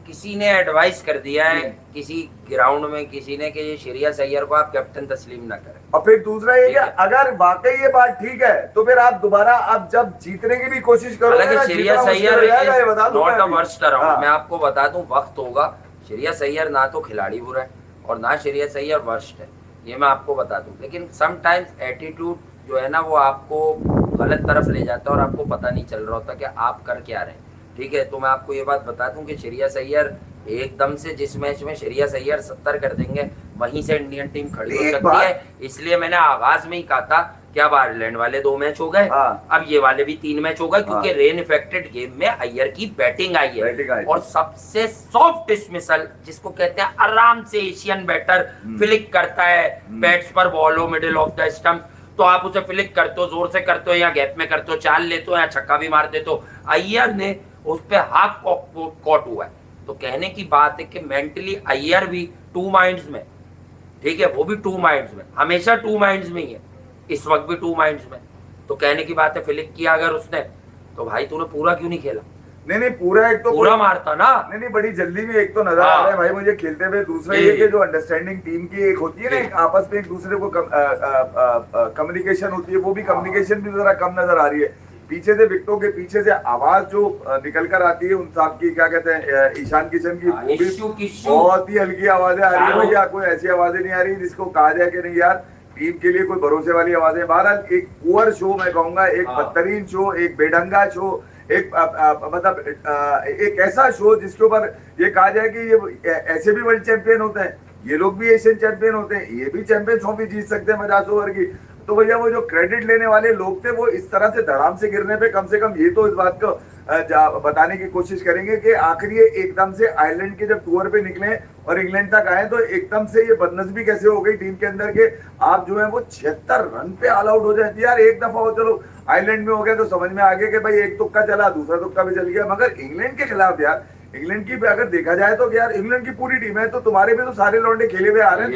Speaker 1: किसी ने एडवाइस कर दिया है किसी ग्राउंड में, किसी ने कि ये श्रेयस अय्यर को आप कैप्टन तस्लीम ना करें।
Speaker 2: और फिर दूसरा ये कि अगर वाकई ये बात ठीक है तो फिर आप दोबारा आप जब जीतने की भी कोशिश करो,
Speaker 1: हालांकि Shreyas Iyer not a worst around, मैं
Speaker 2: हाँ।
Speaker 1: आपको बता दूं वक्त होगा। श्रेयस अय्यर ना तो खिलाड़ी बुरा है और ना श्रेयस अय्यर वर्स्ट है, ये मैं आपको बता दूं। लेकिन समटाइम्स एटीट्यूड जो है ना वो आपको गलत तरफ ले जाता है और आपको पता नहीं चल रहा होता कि आप कर क्या रहे हैं। ठीक है, तो मैं आपको ये बात बता दूं कि श्रेयस अय्यर एकदम से जिस मैच में श्रेयस अय्यर 70 कर देंगे वहीं से इंडियन टीम खड़ी हो सकती है। इसलिए मैंने आगाज में ही कहा था कि अब आयरलैंड वाले 2 मैच हो गए, अब ये वाले भी 3 मैच हो गए, क्योंकि रेन इफेक्टेड गेम में अय्यर की बैटिंग आई है। और सबसे सॉफ्ट डिसमिसल जिसको कहते हैं आराम से एशियन बैटर फ्लिक करता है बैट्स पर बॉल हो मिडिल ऑफ द स्टंप, तो आप उसे फ्लिक करते हो, जोर से करते हो या गैप में करते हो, चाल लेते हो या छक्का भी मार देते हो। अय्यर ने उस पे हाफ कॉट हुआ है, तो कहने की बात है कि मेंटली अय्यर भी 2 माइंड्स में, ठीक है, वो भी 2 माइंड्स में, हमेशा 2 माइंड्स में ही है, इस वक्त भी 2 माइंड्स में। तो कहने की बात है फ्लिक किया अगर उसने तो भाई तूने पूरा क्यों नहीं खेला?
Speaker 2: नहीं पूरा एक तो
Speaker 1: पूरा मारता ना।
Speaker 2: नहीं बड़ी जल्दी में एक तो नजर आ रहा है भाई मुझे खेलते हुए। दूसरा ये कि जो अंडरस्टैंडिंग टीम की एक होती है ना, एक आपस में एक दूसरे को कम्युनिकेशन होती है, वो भी कम्युनिकेशन भी जरा कम नजर आ रही है। पीछे से विकेटों के पीछे से आवाज जो निकल कर आती है उन साहब की, क्या कहते हैं, ईशान किशन की, वो भी बहुत ही हल्की आवाजें आ रही है भैया, कोई ऐसी आवाजें नहीं आ रही जिसको कहा जाए कि नहीं यार टीम के लिए कोई भरोसे वाली आवाजें। बहरहाल एक पुअर शो मैं कहूंगा, एक बदतरीन शो, एक बेढंगा शो, एक मतलब एक ऐसा शो जिसके ऊपर ये कहा जाए कि ये ऐसे भी वर्ल्ड चैंपियन होते हैं, ये लोग भी एशियन चैंपियन होते हैं, ये भी चैंपियंस ट्रॉफी जीत सकते हैं 50 ओवर की। तो भैया वो जो क्रेडिट लेने वाले लोग थे वो इस तरह से धड़ाम से गिरने पे कम से कम ये तो इस बात को बताने की कोशिश करेंगे कि आखिर ये एकदम से आयरलैंड के जब टूर पे निकले और इंग्लैंड तक आए तो एकदम से ये बदनज़मी कैसे हो गई टीम के अंदर के आप जो है वो 76 रन पे ऑल आउट हो जाती है यार। एक दफा हो चलो आयरलैंड में हो गया तो समझ में आ गया कि भाई एक तुक्का चला, दूसरा तुक्का भी चल गया, मगर इंग्लैंड के खिलाफ यार, इंग्लैंड की अगर देखा जाए तो यार इंग्लैंड की पूरी टीम है, तो तुम्हारे में तो सारे लौंडे खेले हुए आ रहे हैं,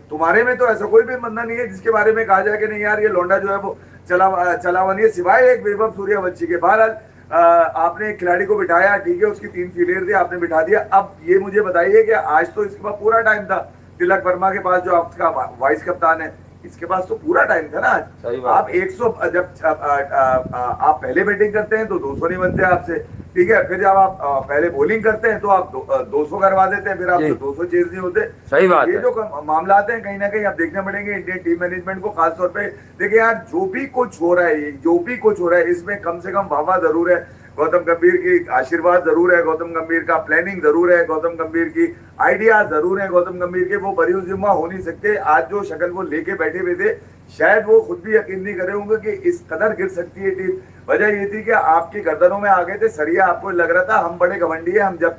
Speaker 2: तुम्हारे में तो ऐसा कोई भी बंदा नहीं है जिसके बारे में कहा जाए कि नहीं यार ये लौंडा जो है वो चलावा नहीं है, सिवाय एक वैभव सूर्यवंशी के। बहरहाल आपने एक खिलाड़ी को बिठाया, ठीक है, उसकी 3 फील्डर थी, आपने बिठा दिया। अब ये मुझे बताइए कि आज तो इसके पास पूरा टाइम था, तिलक वर्मा के पास जो आपका वाइस कप्तान है, इसके पास तो पूरा टाइम था ना आज। आप 100 जब आप पहले बैटिंग करते हैं तो 200 नहीं बनते आपसे, ठीक है, फिर जब आप पहले बॉलिंग करते हैं तो आप 200 करवा देते हैं, फिर आप 200 चेज नहीं होते।
Speaker 1: सही बात
Speaker 2: ये
Speaker 1: है।
Speaker 2: जो मामलात हैं कहीं ना कहीं आप देखने पड़ेंगे इंडियन टीम मैनेजमेंट को खासतौर पे। देखिए यार जो भी कुछ हो रहा है, जो भी कुछ हो रहा है, इसमें कम से कम वाह जरूर है, गौतम गंभीर की आशीर्वाद जरूर है, गौतम गंभीर का प्लानिंग जरूर है, गौतम गंभीर की आइडिया जरूर है, गौतम गंभीर के वो बरी जिम्मा हो नहीं सकते। आज जो शक्ल वो लेके बैठे हुए थे शायद वो खुद भी यकीन नहीं करे होंगे कि इस कदर गिर सकती है टीम। वजह ये थी कि आपकी गर्दनों में आ गए थे सरिया, आपको लग रहा था हम बड़े घमंडी है, हम जब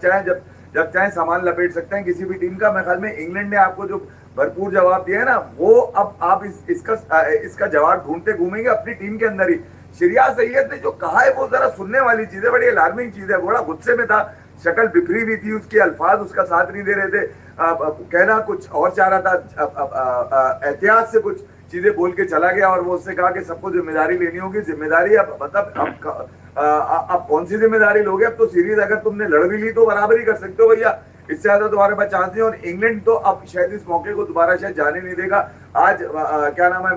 Speaker 2: चाहे सामान लपेट सकते हैं किसी भी टीम का। मैं ख्याल में इंग्लैंड ने आपको जो भरपूर जवाब दिया है ना, वो अब आप इसका जवाब ढूंढते घूमेंगे अपनी टीम के अंदर ही। श्रेयस अय्यर ने जो कहा है वो जरा सुनने वाली चीज है, बड़ी अलार्मिंग चीज है। बड़ा गुस्से में था, शक्ल बिखरी हुई थी, उसके अल्फाज उसका साथ नहीं दे रहे थे, कहना कुछ और चाह रहा था, एहतियात से कुछ चीजें बोल के चला गया और वो उससे कहा कि सबको जिम्मेदारी लेनी होगी। जिम्मेदारी अब मतलब अब कौन सी जिम्मेदारी लोगे? अब तो सीरीज अगर तुमने लड़ भी ली तो बराबरी कर सकते हो भैया, इससे ज्यादा तुम्हारे पास चांस नहीं। और इंग्लैंड तो अब शायद इस मौके को दोबारा शायद जाने नहीं देगा। आज क्या नाम है,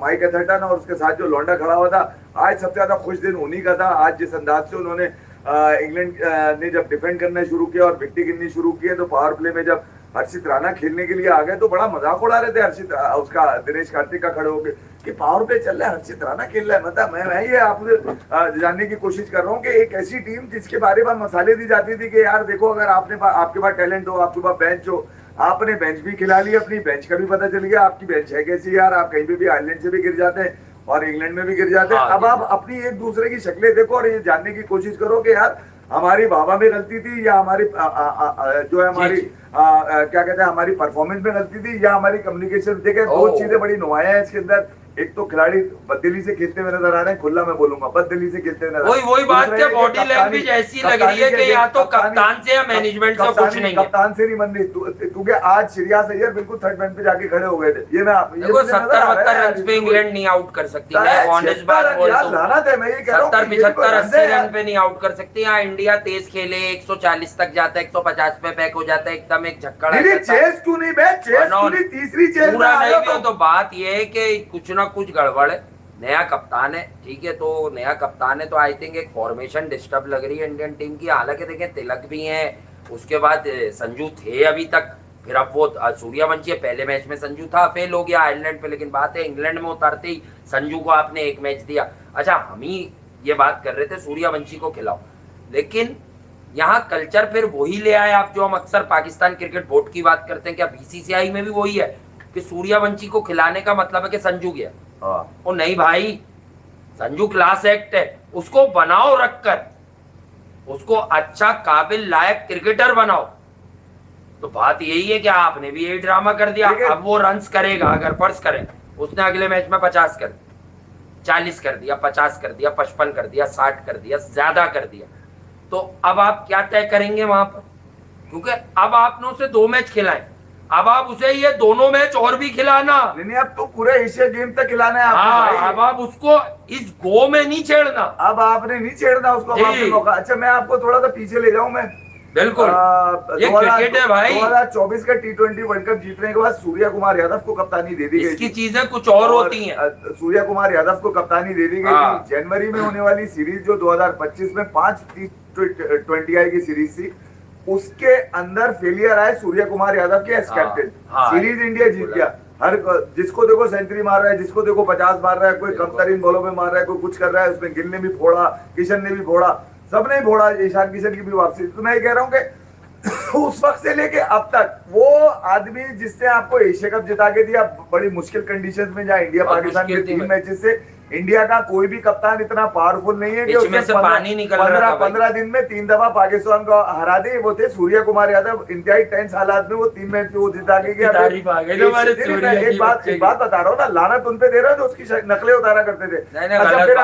Speaker 2: माइक एथरटन और उसके साथ जो लौंडा खड़ा हुआ था, आज सबसे ज्यादा खुश दिन उन्हीं का था। आज जिस अंदाज से उन्होंने इंग्लैंड ने जब डिफेंड करना शुरू किया और विकेट गिननी शुरू किए, तो पावर प्ले में जब हर्षित राणा खेलने के लिए आ गए तो बड़ा मजाक उड़ा रहे थे हर्षित उसका दिनेश कार्तिक का खड़े होके कि पावर प्ले चल रहा है, हर्षित राणा खेल रहा है। मतलब मैं ये आपसे जानने की कोशिश कर रहा हूँ कि एक ऐसी टीम जिसके बारे में मसाले दी जाती थी कि यार देखो, अगर आपके पास टैलेंट हो, आपके पास बेंच हो, आपने बेंच भी खिला ली, अपनी बेंच का भी पता चल गया आपकी बेंच है कैसी यार, आप कहीं पे भी आयरलैंड से भी गिर जाते हैं और इंग्लैंड में भी गिर जाते हैं। अब आप अपनी एक दूसरे की शक्लें देखो और ये जानने की कोशिश करो कि यार हमारी बाबा में गलती थी या हमारी जो है हमारी क्या कहते हैं हमारी परफॉर्मेंस में गलती थी या हमारी कम्युनिकेशन। देखे दो चीजें बड़ी नुमाया है इसके अंदर। एक तो खिलाड़ी बददिली से खेलते हुए नजर आ रहे हैं, खुला मैं बोलूंगा बददिली से खेलते हुए नजर।
Speaker 1: वही बात है, बॉडी लैंग्वेज ऐसी लग रही है कि या तो कप्तान से या मैनेजमेंट से कुछ नहीं है।
Speaker 2: कप्तान से नहीं बन रही, क्योंकि आज श्रेयस अय्यर बिल्कुल थर्ड मैन पे जाके खड़े हो गए थे। ये मैं
Speaker 1: देखो 70-72 रन पे इंग्लैंड नहीं आउट कर सकती है, ऑनेस्ट बात बोल तो 70-75-80 रन पे नहीं आउट कर सकती। यहाँ इंडिया तेज खेले 140 तक जाता है, 150 पे बैक हो जाता है, एकदम एक झक्कड़
Speaker 2: चेस क्यों नहीं बैठ, चेस क्यों नहीं तीसरी चेस
Speaker 1: पूरा नहीं भी हो। तो बात ये है कि कुछ ना कुछ गड़बड़ है। नया कप्तान है, ठीक है, तो नया कप्तान है तो आई थिंक एक फॉर्मेशन डिस्टर्ब लग रही है इंडियन टीम की। हालांकि देखें तिलक भी हैं, उसके बाद संजू थे अभी तक, फिर अब वो सूर्यवंशी पहले मैच में संजू था, फेल हो गया आयरलैंड पे, लेकिन बात है इंग्लैंड में उतारते ही संजू को आपने एक मैच दिया। अच्छा, हम ही ये बात कर रहे थे सूर्यवंशी को खिलाओ, लेकिन यहाँ कल्चर फिर वही ले आए आप जो हम अक्सर पाकिस्तान क्रिकेट बोर्ड की बात करते हैं। क्या बीसीसीआई में भी वही है कि सूर्यवंशी को खिलाने का मतलब है कि संजू गया? ओ नहीं भाई, संजू क्लास एक्ट है, उसको बनाओ, रखकर उसको अच्छा काबिल लायक क्रिकेटर बनाओ। तो बात यही है कि आपने भी यही ड्रामा कर दिया। अब वो रन्स करेगा, अगर फर्ज करें उसने अगले मैच में 50 कर दिया, 40 कर दिया, 50 कर दिया, 55 कर दिया, 60 कर दिया, ज्यादा कर दिया, तो अब आप क्या तय करेंगे वहां पर? क्योंकि अब आपने उसे 2 मैच खिलाए, अब आप उसे ये दोनों मैच और भी खिलाना।
Speaker 2: नहीं, अब तो पूरे एशिया गेम तक खिलाना है आपको।
Speaker 1: हाँ, अब आप उसको इस गो में नहीं छेड़ना।
Speaker 2: अब आपने नहीं छेड़ना उसको, मौका। अच्छा, मैं आपको थोड़ा सा पीछे ले जाऊं मैं।
Speaker 1: बिल्कुल, ये क्रिकेट है भाई।
Speaker 2: 2024 का T20 वर्ल्ड कप जीतने के बाद सूर्य कुमार यादव को कप्तानी दे दी गई।
Speaker 1: इसकी चीजें कुछ और होती हैं।
Speaker 2: सूर्य कुमार यादव को कप्तानी दे दी गई थी। जनवरी में होने वाली सीरीज जो 2025 में 5 T20 की सीरीज थी, उसके अंदर फेलियर आए सूर्य कुमार यादव के एज कैप्टन। सीरीज इंडिया जीत गया। हर जिसको देखो सेंचुरी मार रहा है, जिसको देखो 50 मार रहा है, कोई कम तरीन बॉलों में मार रहा है, कोई कुछ कर रहा है। उसमें गिल ने भी फोड़ा, किशन ने भी फोड़ा, सबने ही फोड़ा, ईशान किशन की भी वापसी। तो मैं ये कह रहा हूँ कि उस वक्त से लेके अब तक वो आदमी जिसने आपको एशिया कप जिता के दिया बड़ी मुश्किल कंडीशंस में, जहाँ इंडिया पाकिस्तान के 3 मैचेस से इंडिया का कोई भी कप्तान इतना पावरफुल नहीं है कि उसमें से पानी निकल रहा 15 दिन में 3 दफा पाकिस्तान को हरा दे। वो थे सूर्य कुमार यादव। इंतहाई टेंस हालात में वो 3 मैच वो जिता के गया। एक बात बता रहा हूँ ना, लानत उन पे दे रहा है जो उसकी नकलें उतारा करते थे। अच्छा, फिर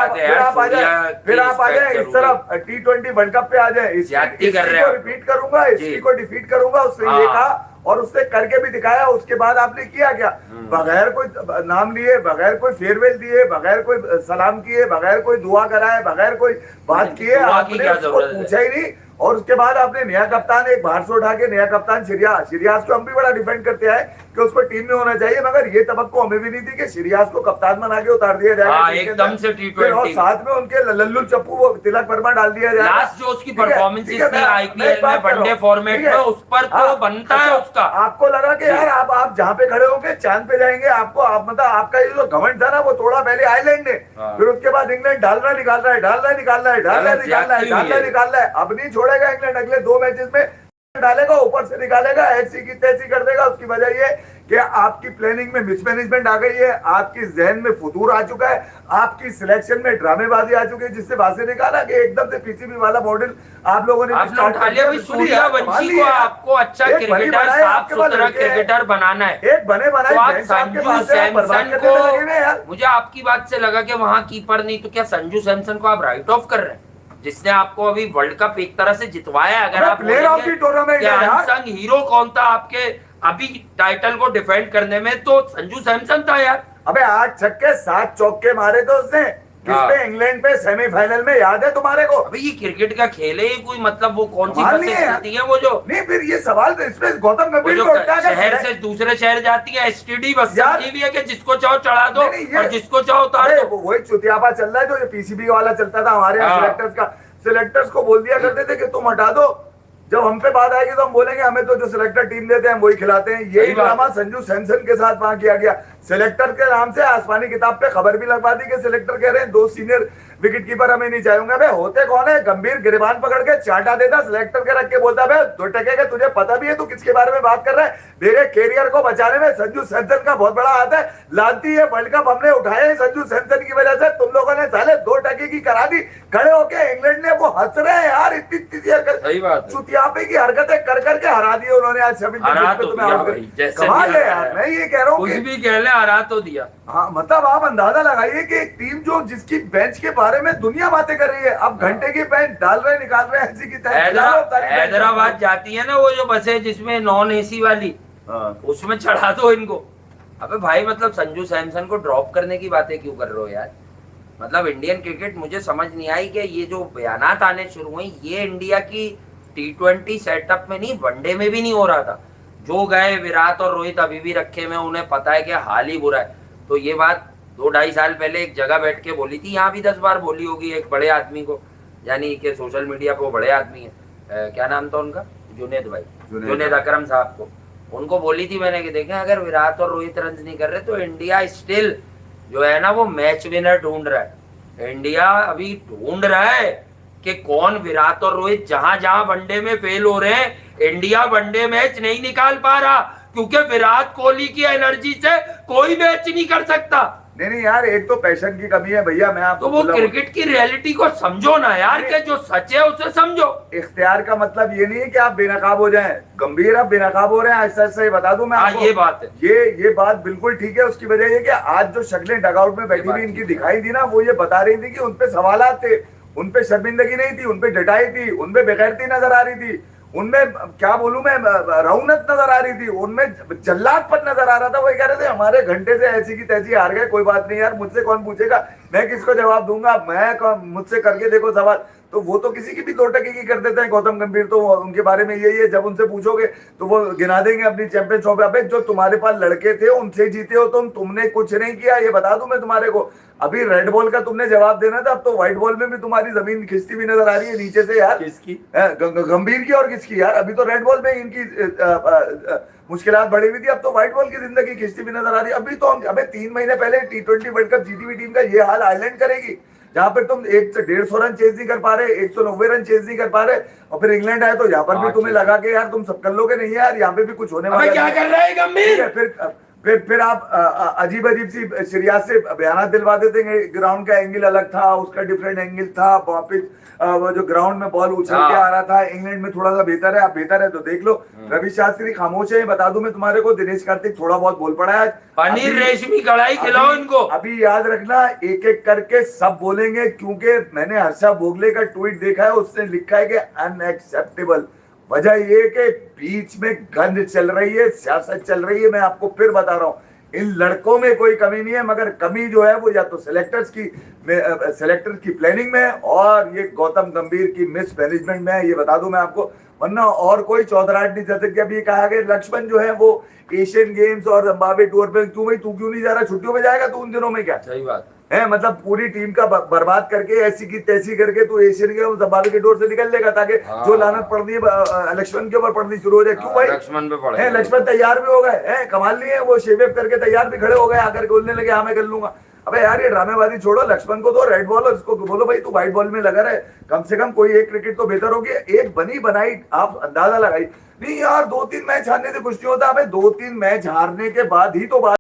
Speaker 2: आप आ जाए इस तरफ T20 वर्ल्ड कप पे आ जाए, इसको रिपीट करूंगा, इसकी को डिफीट करूंगा। उसने ये कहा और उसने करके भी दिखाया। उसके बाद आपने किया क्या? बगैर कोई नाम लिए, बगैर कोई फेयरवेल दिए, बगैर कोई सलाम किए, बगैर कोई दुआ कराए, बगैर कोई बात किए, आपने उसको पूछा ही नहीं। और उसके बाद आपने नया कप्तान एक बाहर से उठा के नया कप्तान श्रेयस को हम भी बड़ा डिफेंड करते हैं कि उसको टीम में होना चाहिए, मगर ये तवक्को हमें भी नहीं थी कि श्रेयस को कप्तान बना के उतार दिया जाएगा
Speaker 1: एकदम से T20
Speaker 2: और साथ में उनके लल्लू चप्पू वो तिलक वर्मा डाल दिया जाएगा।
Speaker 1: लास्ट जो उसकी परफॉर्मेंसेस थी आईपीएल में वनडे फॉर्मेट में, उस पर तो बनता है उसका।
Speaker 2: आपको लगा कि यार आप जहाँ पे खड़े होंगे चांद पे जाएंगे। आपको मतलब आपका ये जो घमंड था ना, वो थोड़ा पहले आयरलैंड ने, फिर उसके बाद इंग्लैंड डालना निकाल रहा है। अब नहीं छोड़ेगा इंग्लैंड। अगले 2 मैचेस में डालेगा, ऊपर से निकालेगा, ऐसी की तैसी कर देगा। उसकी वजह ये कि आपकी प्लानिंग में मिसमैनेजमेंट आ गई है, आपकी जहन में फुतूर आ चुका है, आपकी सिलेक्शन में ड्रामेबाजी आ चुकी है, जिससे बाहर निकाला कि एकदम से पीसीबी वाला मॉडल आप लोगों ने
Speaker 1: उठा लिया। सूर्यवंशी को आपको अच्छा क्रिकेटर, साफ सुथरा क्रिकेटर बनाना है,
Speaker 2: एक बने बनाए।
Speaker 1: संजू सैमसन को, मुझे आपकी बात से लगा कि वहां कीपर नहीं, तो क्या संजू सैमसन को आप राइट ऑफ कर रहे हैं, जिसने आपको अभी वर्ल्ड कप एक तरह से जितवाया? अगर आप
Speaker 2: player of the tournament
Speaker 1: unsung hero कौन था आपके अभी टाइटल को डिफेंड करने में, तो संजू सैमसन था यार।
Speaker 2: अबे 8 छक्के 7 चौके मारे थे उसने, किसपे? इंग्लैंड पे सेमीफाइनल में, याद है तुम्हारे को?
Speaker 1: अबे ये क्रिकेट का खेल है, कोई मतलब वो कौन सी बसें है वो जो
Speaker 2: नहीं, फिर ये सवाल तो इसमें गौतम गंभीर को उठता है।
Speaker 1: शहर से दूसरे शहर जाती है एसटीडी बस, ये भी है कि जिसको चाहो चढ़ा दो और जिसको चाहो उतार दो।
Speaker 2: वही चुतियापा चल रहा है जो पीसीबी वाला चलता था हमारे यहाँ सिलेक्टर्स का। सिलेक्टर्स को बोल दिया करते थे कि तुम हटा दो, जब हम पे बात आएगी तो हम बोलेंगे हमें तो जो सिलेक्टर टीम देते हैं वही खिलाते हैं। यही ड्रामा संजू सैमसन के साथ वहां किया गया। सिलेक्टर के नाम से आसमानी किताब पे खबर भी लगवा दी कि सिलेक्टर कह रहे हैं 2 सीनियर विकेट कीपर हमें नहीं चाहिए। भाई होते कौन है? गंभीर गिरबान पकड़ के चाटा देता, सिलेक्टर के रख के बोलता भाई 2 टके के, तुझे पता भी है तू किसके बारे में बात कर रहा है? मेरे कैरियर को बचाने में संजू सैमसन का बहुत बड़ा हाथ है। लानती है वर्ल्ड कप हमने उठाया संजू सैमसन की वजह से। तुम लोगों ने साले 2 टके की करा दी। खड़े होके इंग्लैंड ने वो हंस रहे हैं यार, इतनी हरकत, चुतियापे की हरकतें कर करके हरा दी उन्होंने आज सभी कमाल है यार। मैं ये कह रहा हूँ
Speaker 1: कुछ भी कह ले, हरा तो दिया।
Speaker 2: हाँ, मतलब आप अंदाजा लगाइए कि एक टीम जो जिसकी बेंच के बारे में दुनिया बातें कर रही है, अब घंटे की बेंच डाल रहे निकाल रहे हैं ऐसी की
Speaker 1: हैदराबाद जाती है ना वो जो बसें जिसमें नॉन एसी वाली, उसमें चढ़ा दो इनको। अबे भाई मतलब संजू सैमसन को ड्रॉप करने की बातें क्यों कर रहे हो यार? मतलब इंडियन क्रिकेट मुझे समझ नहीं आई कि ये जो बयानात आने शुरू हुए ये इंडिया की T20 सेटअप में नहीं, वनडे में भी नहीं हो रहा था। जो गए विराट और रोहित अभी भी रखे हुए, उन्हें पता है कि हाल ही बुरा है। तो ये बात 2-2.5 साल पहले एक जगह बैठ के बोली थी, यहाँ भी 10 बार बोली होगी एक बड़े आदमी को, यानी कि सोशल मीडिया पे वो बड़े आदमी है, क्या नाम था उनका? जुनेद भाई, जुनेद अकरम साहब को। उनको बोली थी मैंने कि देखें अगर विराट और रोहित रन नहीं कर रहे तो इंडिया स्टिल जो है ना वो मैच विनर ढूंढ रहा है। इंडिया अभी ढूंढ रहा है कि कौन विराट और रोहित जहां जहां वनडे में फेल हो रहे हैं, इंडिया वनडे मैच नहीं निकाल पा रहा क्योंकि विराट कोहली की एनर्जी से कोई मैच नहीं कर सकता।
Speaker 2: नहीं यार, एक तो पैशन की कमी है भैया। मैं आपको
Speaker 1: तो वो क्रिकेट की रियलिटी को समझो ना यार, कि जो सच है उसे समझो।
Speaker 2: इख्तियार का मतलब ये नहीं है कि आप बेनकाब हो जाएं। गंभीर आप बेनकाब हो रहे हैं, ऐसा ही बता दूं मैं आपको।
Speaker 1: ये बात है,
Speaker 2: ये बात बिल्कुल ठीक है। उसकी वजह ये कि आज जो शक्लें डगआउट में बैठी हुई इनकी दिखाई दी ना, वो ये बता रही थी कि उनपे सवालात थे, उनपे शर्मिंदगी नहीं थी, उनपे डटाई थी, उनपे बेगैरती नजर आ रही थी, उनमें क्या बोलूं मैं रौनक नजर आ रही थी, उनमें जल्लादपन नजर आ रहा था। वो कह रहे थे हमारे घंटे से ऐसी की तैसी हार गए, कोई बात नहीं यार, मुझसे कौन पूछेगा, मैं किसको जवाब दूंगा, मैं मुझसे करके देखो सवाल। तो वो तो किसी की भी 2 टके की कर देते हैं। गौतम गंभीर तो उनके बारे में यही है, जब उनसे पूछोगे तो वो गिना देंगे अपनी चैंपियन ट्रॉफी। अबे जो तुम्हारे पास लड़के थे उनसे जीते हो तुमने कुछ नहीं किया। ये बता दूं मैं तुम्हारे को, अभी रेड बॉल का तुमने जवाब देना था, अब तो व्हाइट बॉल में भी तुम्हारी जमीन खिंचती हुई नजर आ रही है नीचे से यार।
Speaker 1: किसकी?
Speaker 2: गंभीर की और किसकी यार? अभी तो रेड बॉल में इनकी मुश्किलात बढ़ी हुई थी, अब तो व्हाइट बॉल की जिंदगी खिंचती हुई नजर आ रही है। अभी तो अबे 3 महीने पहले T20 वर्ल्ड कप जीती हुई टीम का ये हाल आयरलैंड करेगी, जहां पर तुम 150 रन चेज नहीं कर पा रहे, 190 रन चेज नहीं कर पा रहे, और फिर इंग्लैंड आए तो यहाँ पर भी तुम्हें लगा के यार तुम सब कर लोगे। नहीं यार, यहाँ पे भी कुछ होने वाला है।
Speaker 1: क्या कर रहे हैं गंभीर?
Speaker 2: फिर आप अजीब सी सीरिया से बयान दिलवा देते हैं। ग्राउंड का एंगल अलग था, उसका डिफरेंट एंगल था, वापिस वो जो ग्राउंड में बॉल उछल के आ रहा था, इंग्लैंड में थोड़ा सा बेहतर है। आप बेहतर है तो देख लो। रवि शास्त्री खामोश है, बता दूं मैं तुम्हारे को। दिनेश कार्तिक थोड़ा बहुत बोल पड़ा है।
Speaker 1: पनीर रेशमी कढ़ाई खिलाओ इनको।
Speaker 2: अभी याद रखना, एक एक करके सब बोलेंगे, क्योंकि मैंने हर्षा भोगले का ट्वीट देखा है, उसने लिखा है कि अनएक्सेप्टेबल। वजह ये कि बीच में गंद चल रही है, सियासत चल रही है। मैं आपको फिर बता रहा हूं, इन लड़कों में कोई कमी नहीं है, मगर कमी जो है वो या तो सिलेक्टर्स की प्लानिंग में है, और ये गौतम गंभीर की मिस मैनेजमेंट में है। ये बता दूं मैं आपको, वरना और कोई चौधराहट नहीं चल सकती। अभी कहा गया लक्ष्मण जो है वो एशियन गेम्स और जिम्बाब्वे टूर पे, तू क्यों नहीं जा रहा? छुट्टियों में जाएगा तू उन दिनों में? क्या
Speaker 1: सही बात
Speaker 2: है, मतलब पूरी टीम का बर्बाद करके ऐसी की तैसी करके तू एशियन गेम जिम्बाब्वे के डोर से निकल लेगा, ताकि जो लानत पड़नी है लक्ष्मण के ऊपर पड़नी शुरू हो जाए। क्यों भाई?
Speaker 1: लक्ष्मण पे पड़े,
Speaker 2: लक्ष्मण तैयार भी हो गए, कमाल नहीं है, वो शेवेप करके तैयार भी खड़े हो गए, आकर बोलने लगे हाँ मैं कर लूंगा। अबे यार ये ड्रामेबाजी छोड़ो, लक्ष्मण को तो रेड बॉल, और इसको बोलो भाई तू व्हाइट बॉल में लगा रहे, कम से कम कोई एक क्रिकेट तो बेहतर होगी। एक बनी बनाई आप अंदाजा लगाई नहीं यार, 2-3 मैच हारने से कुछ नहीं होता। अबे 2-3 मैच हारने के बाद ही तो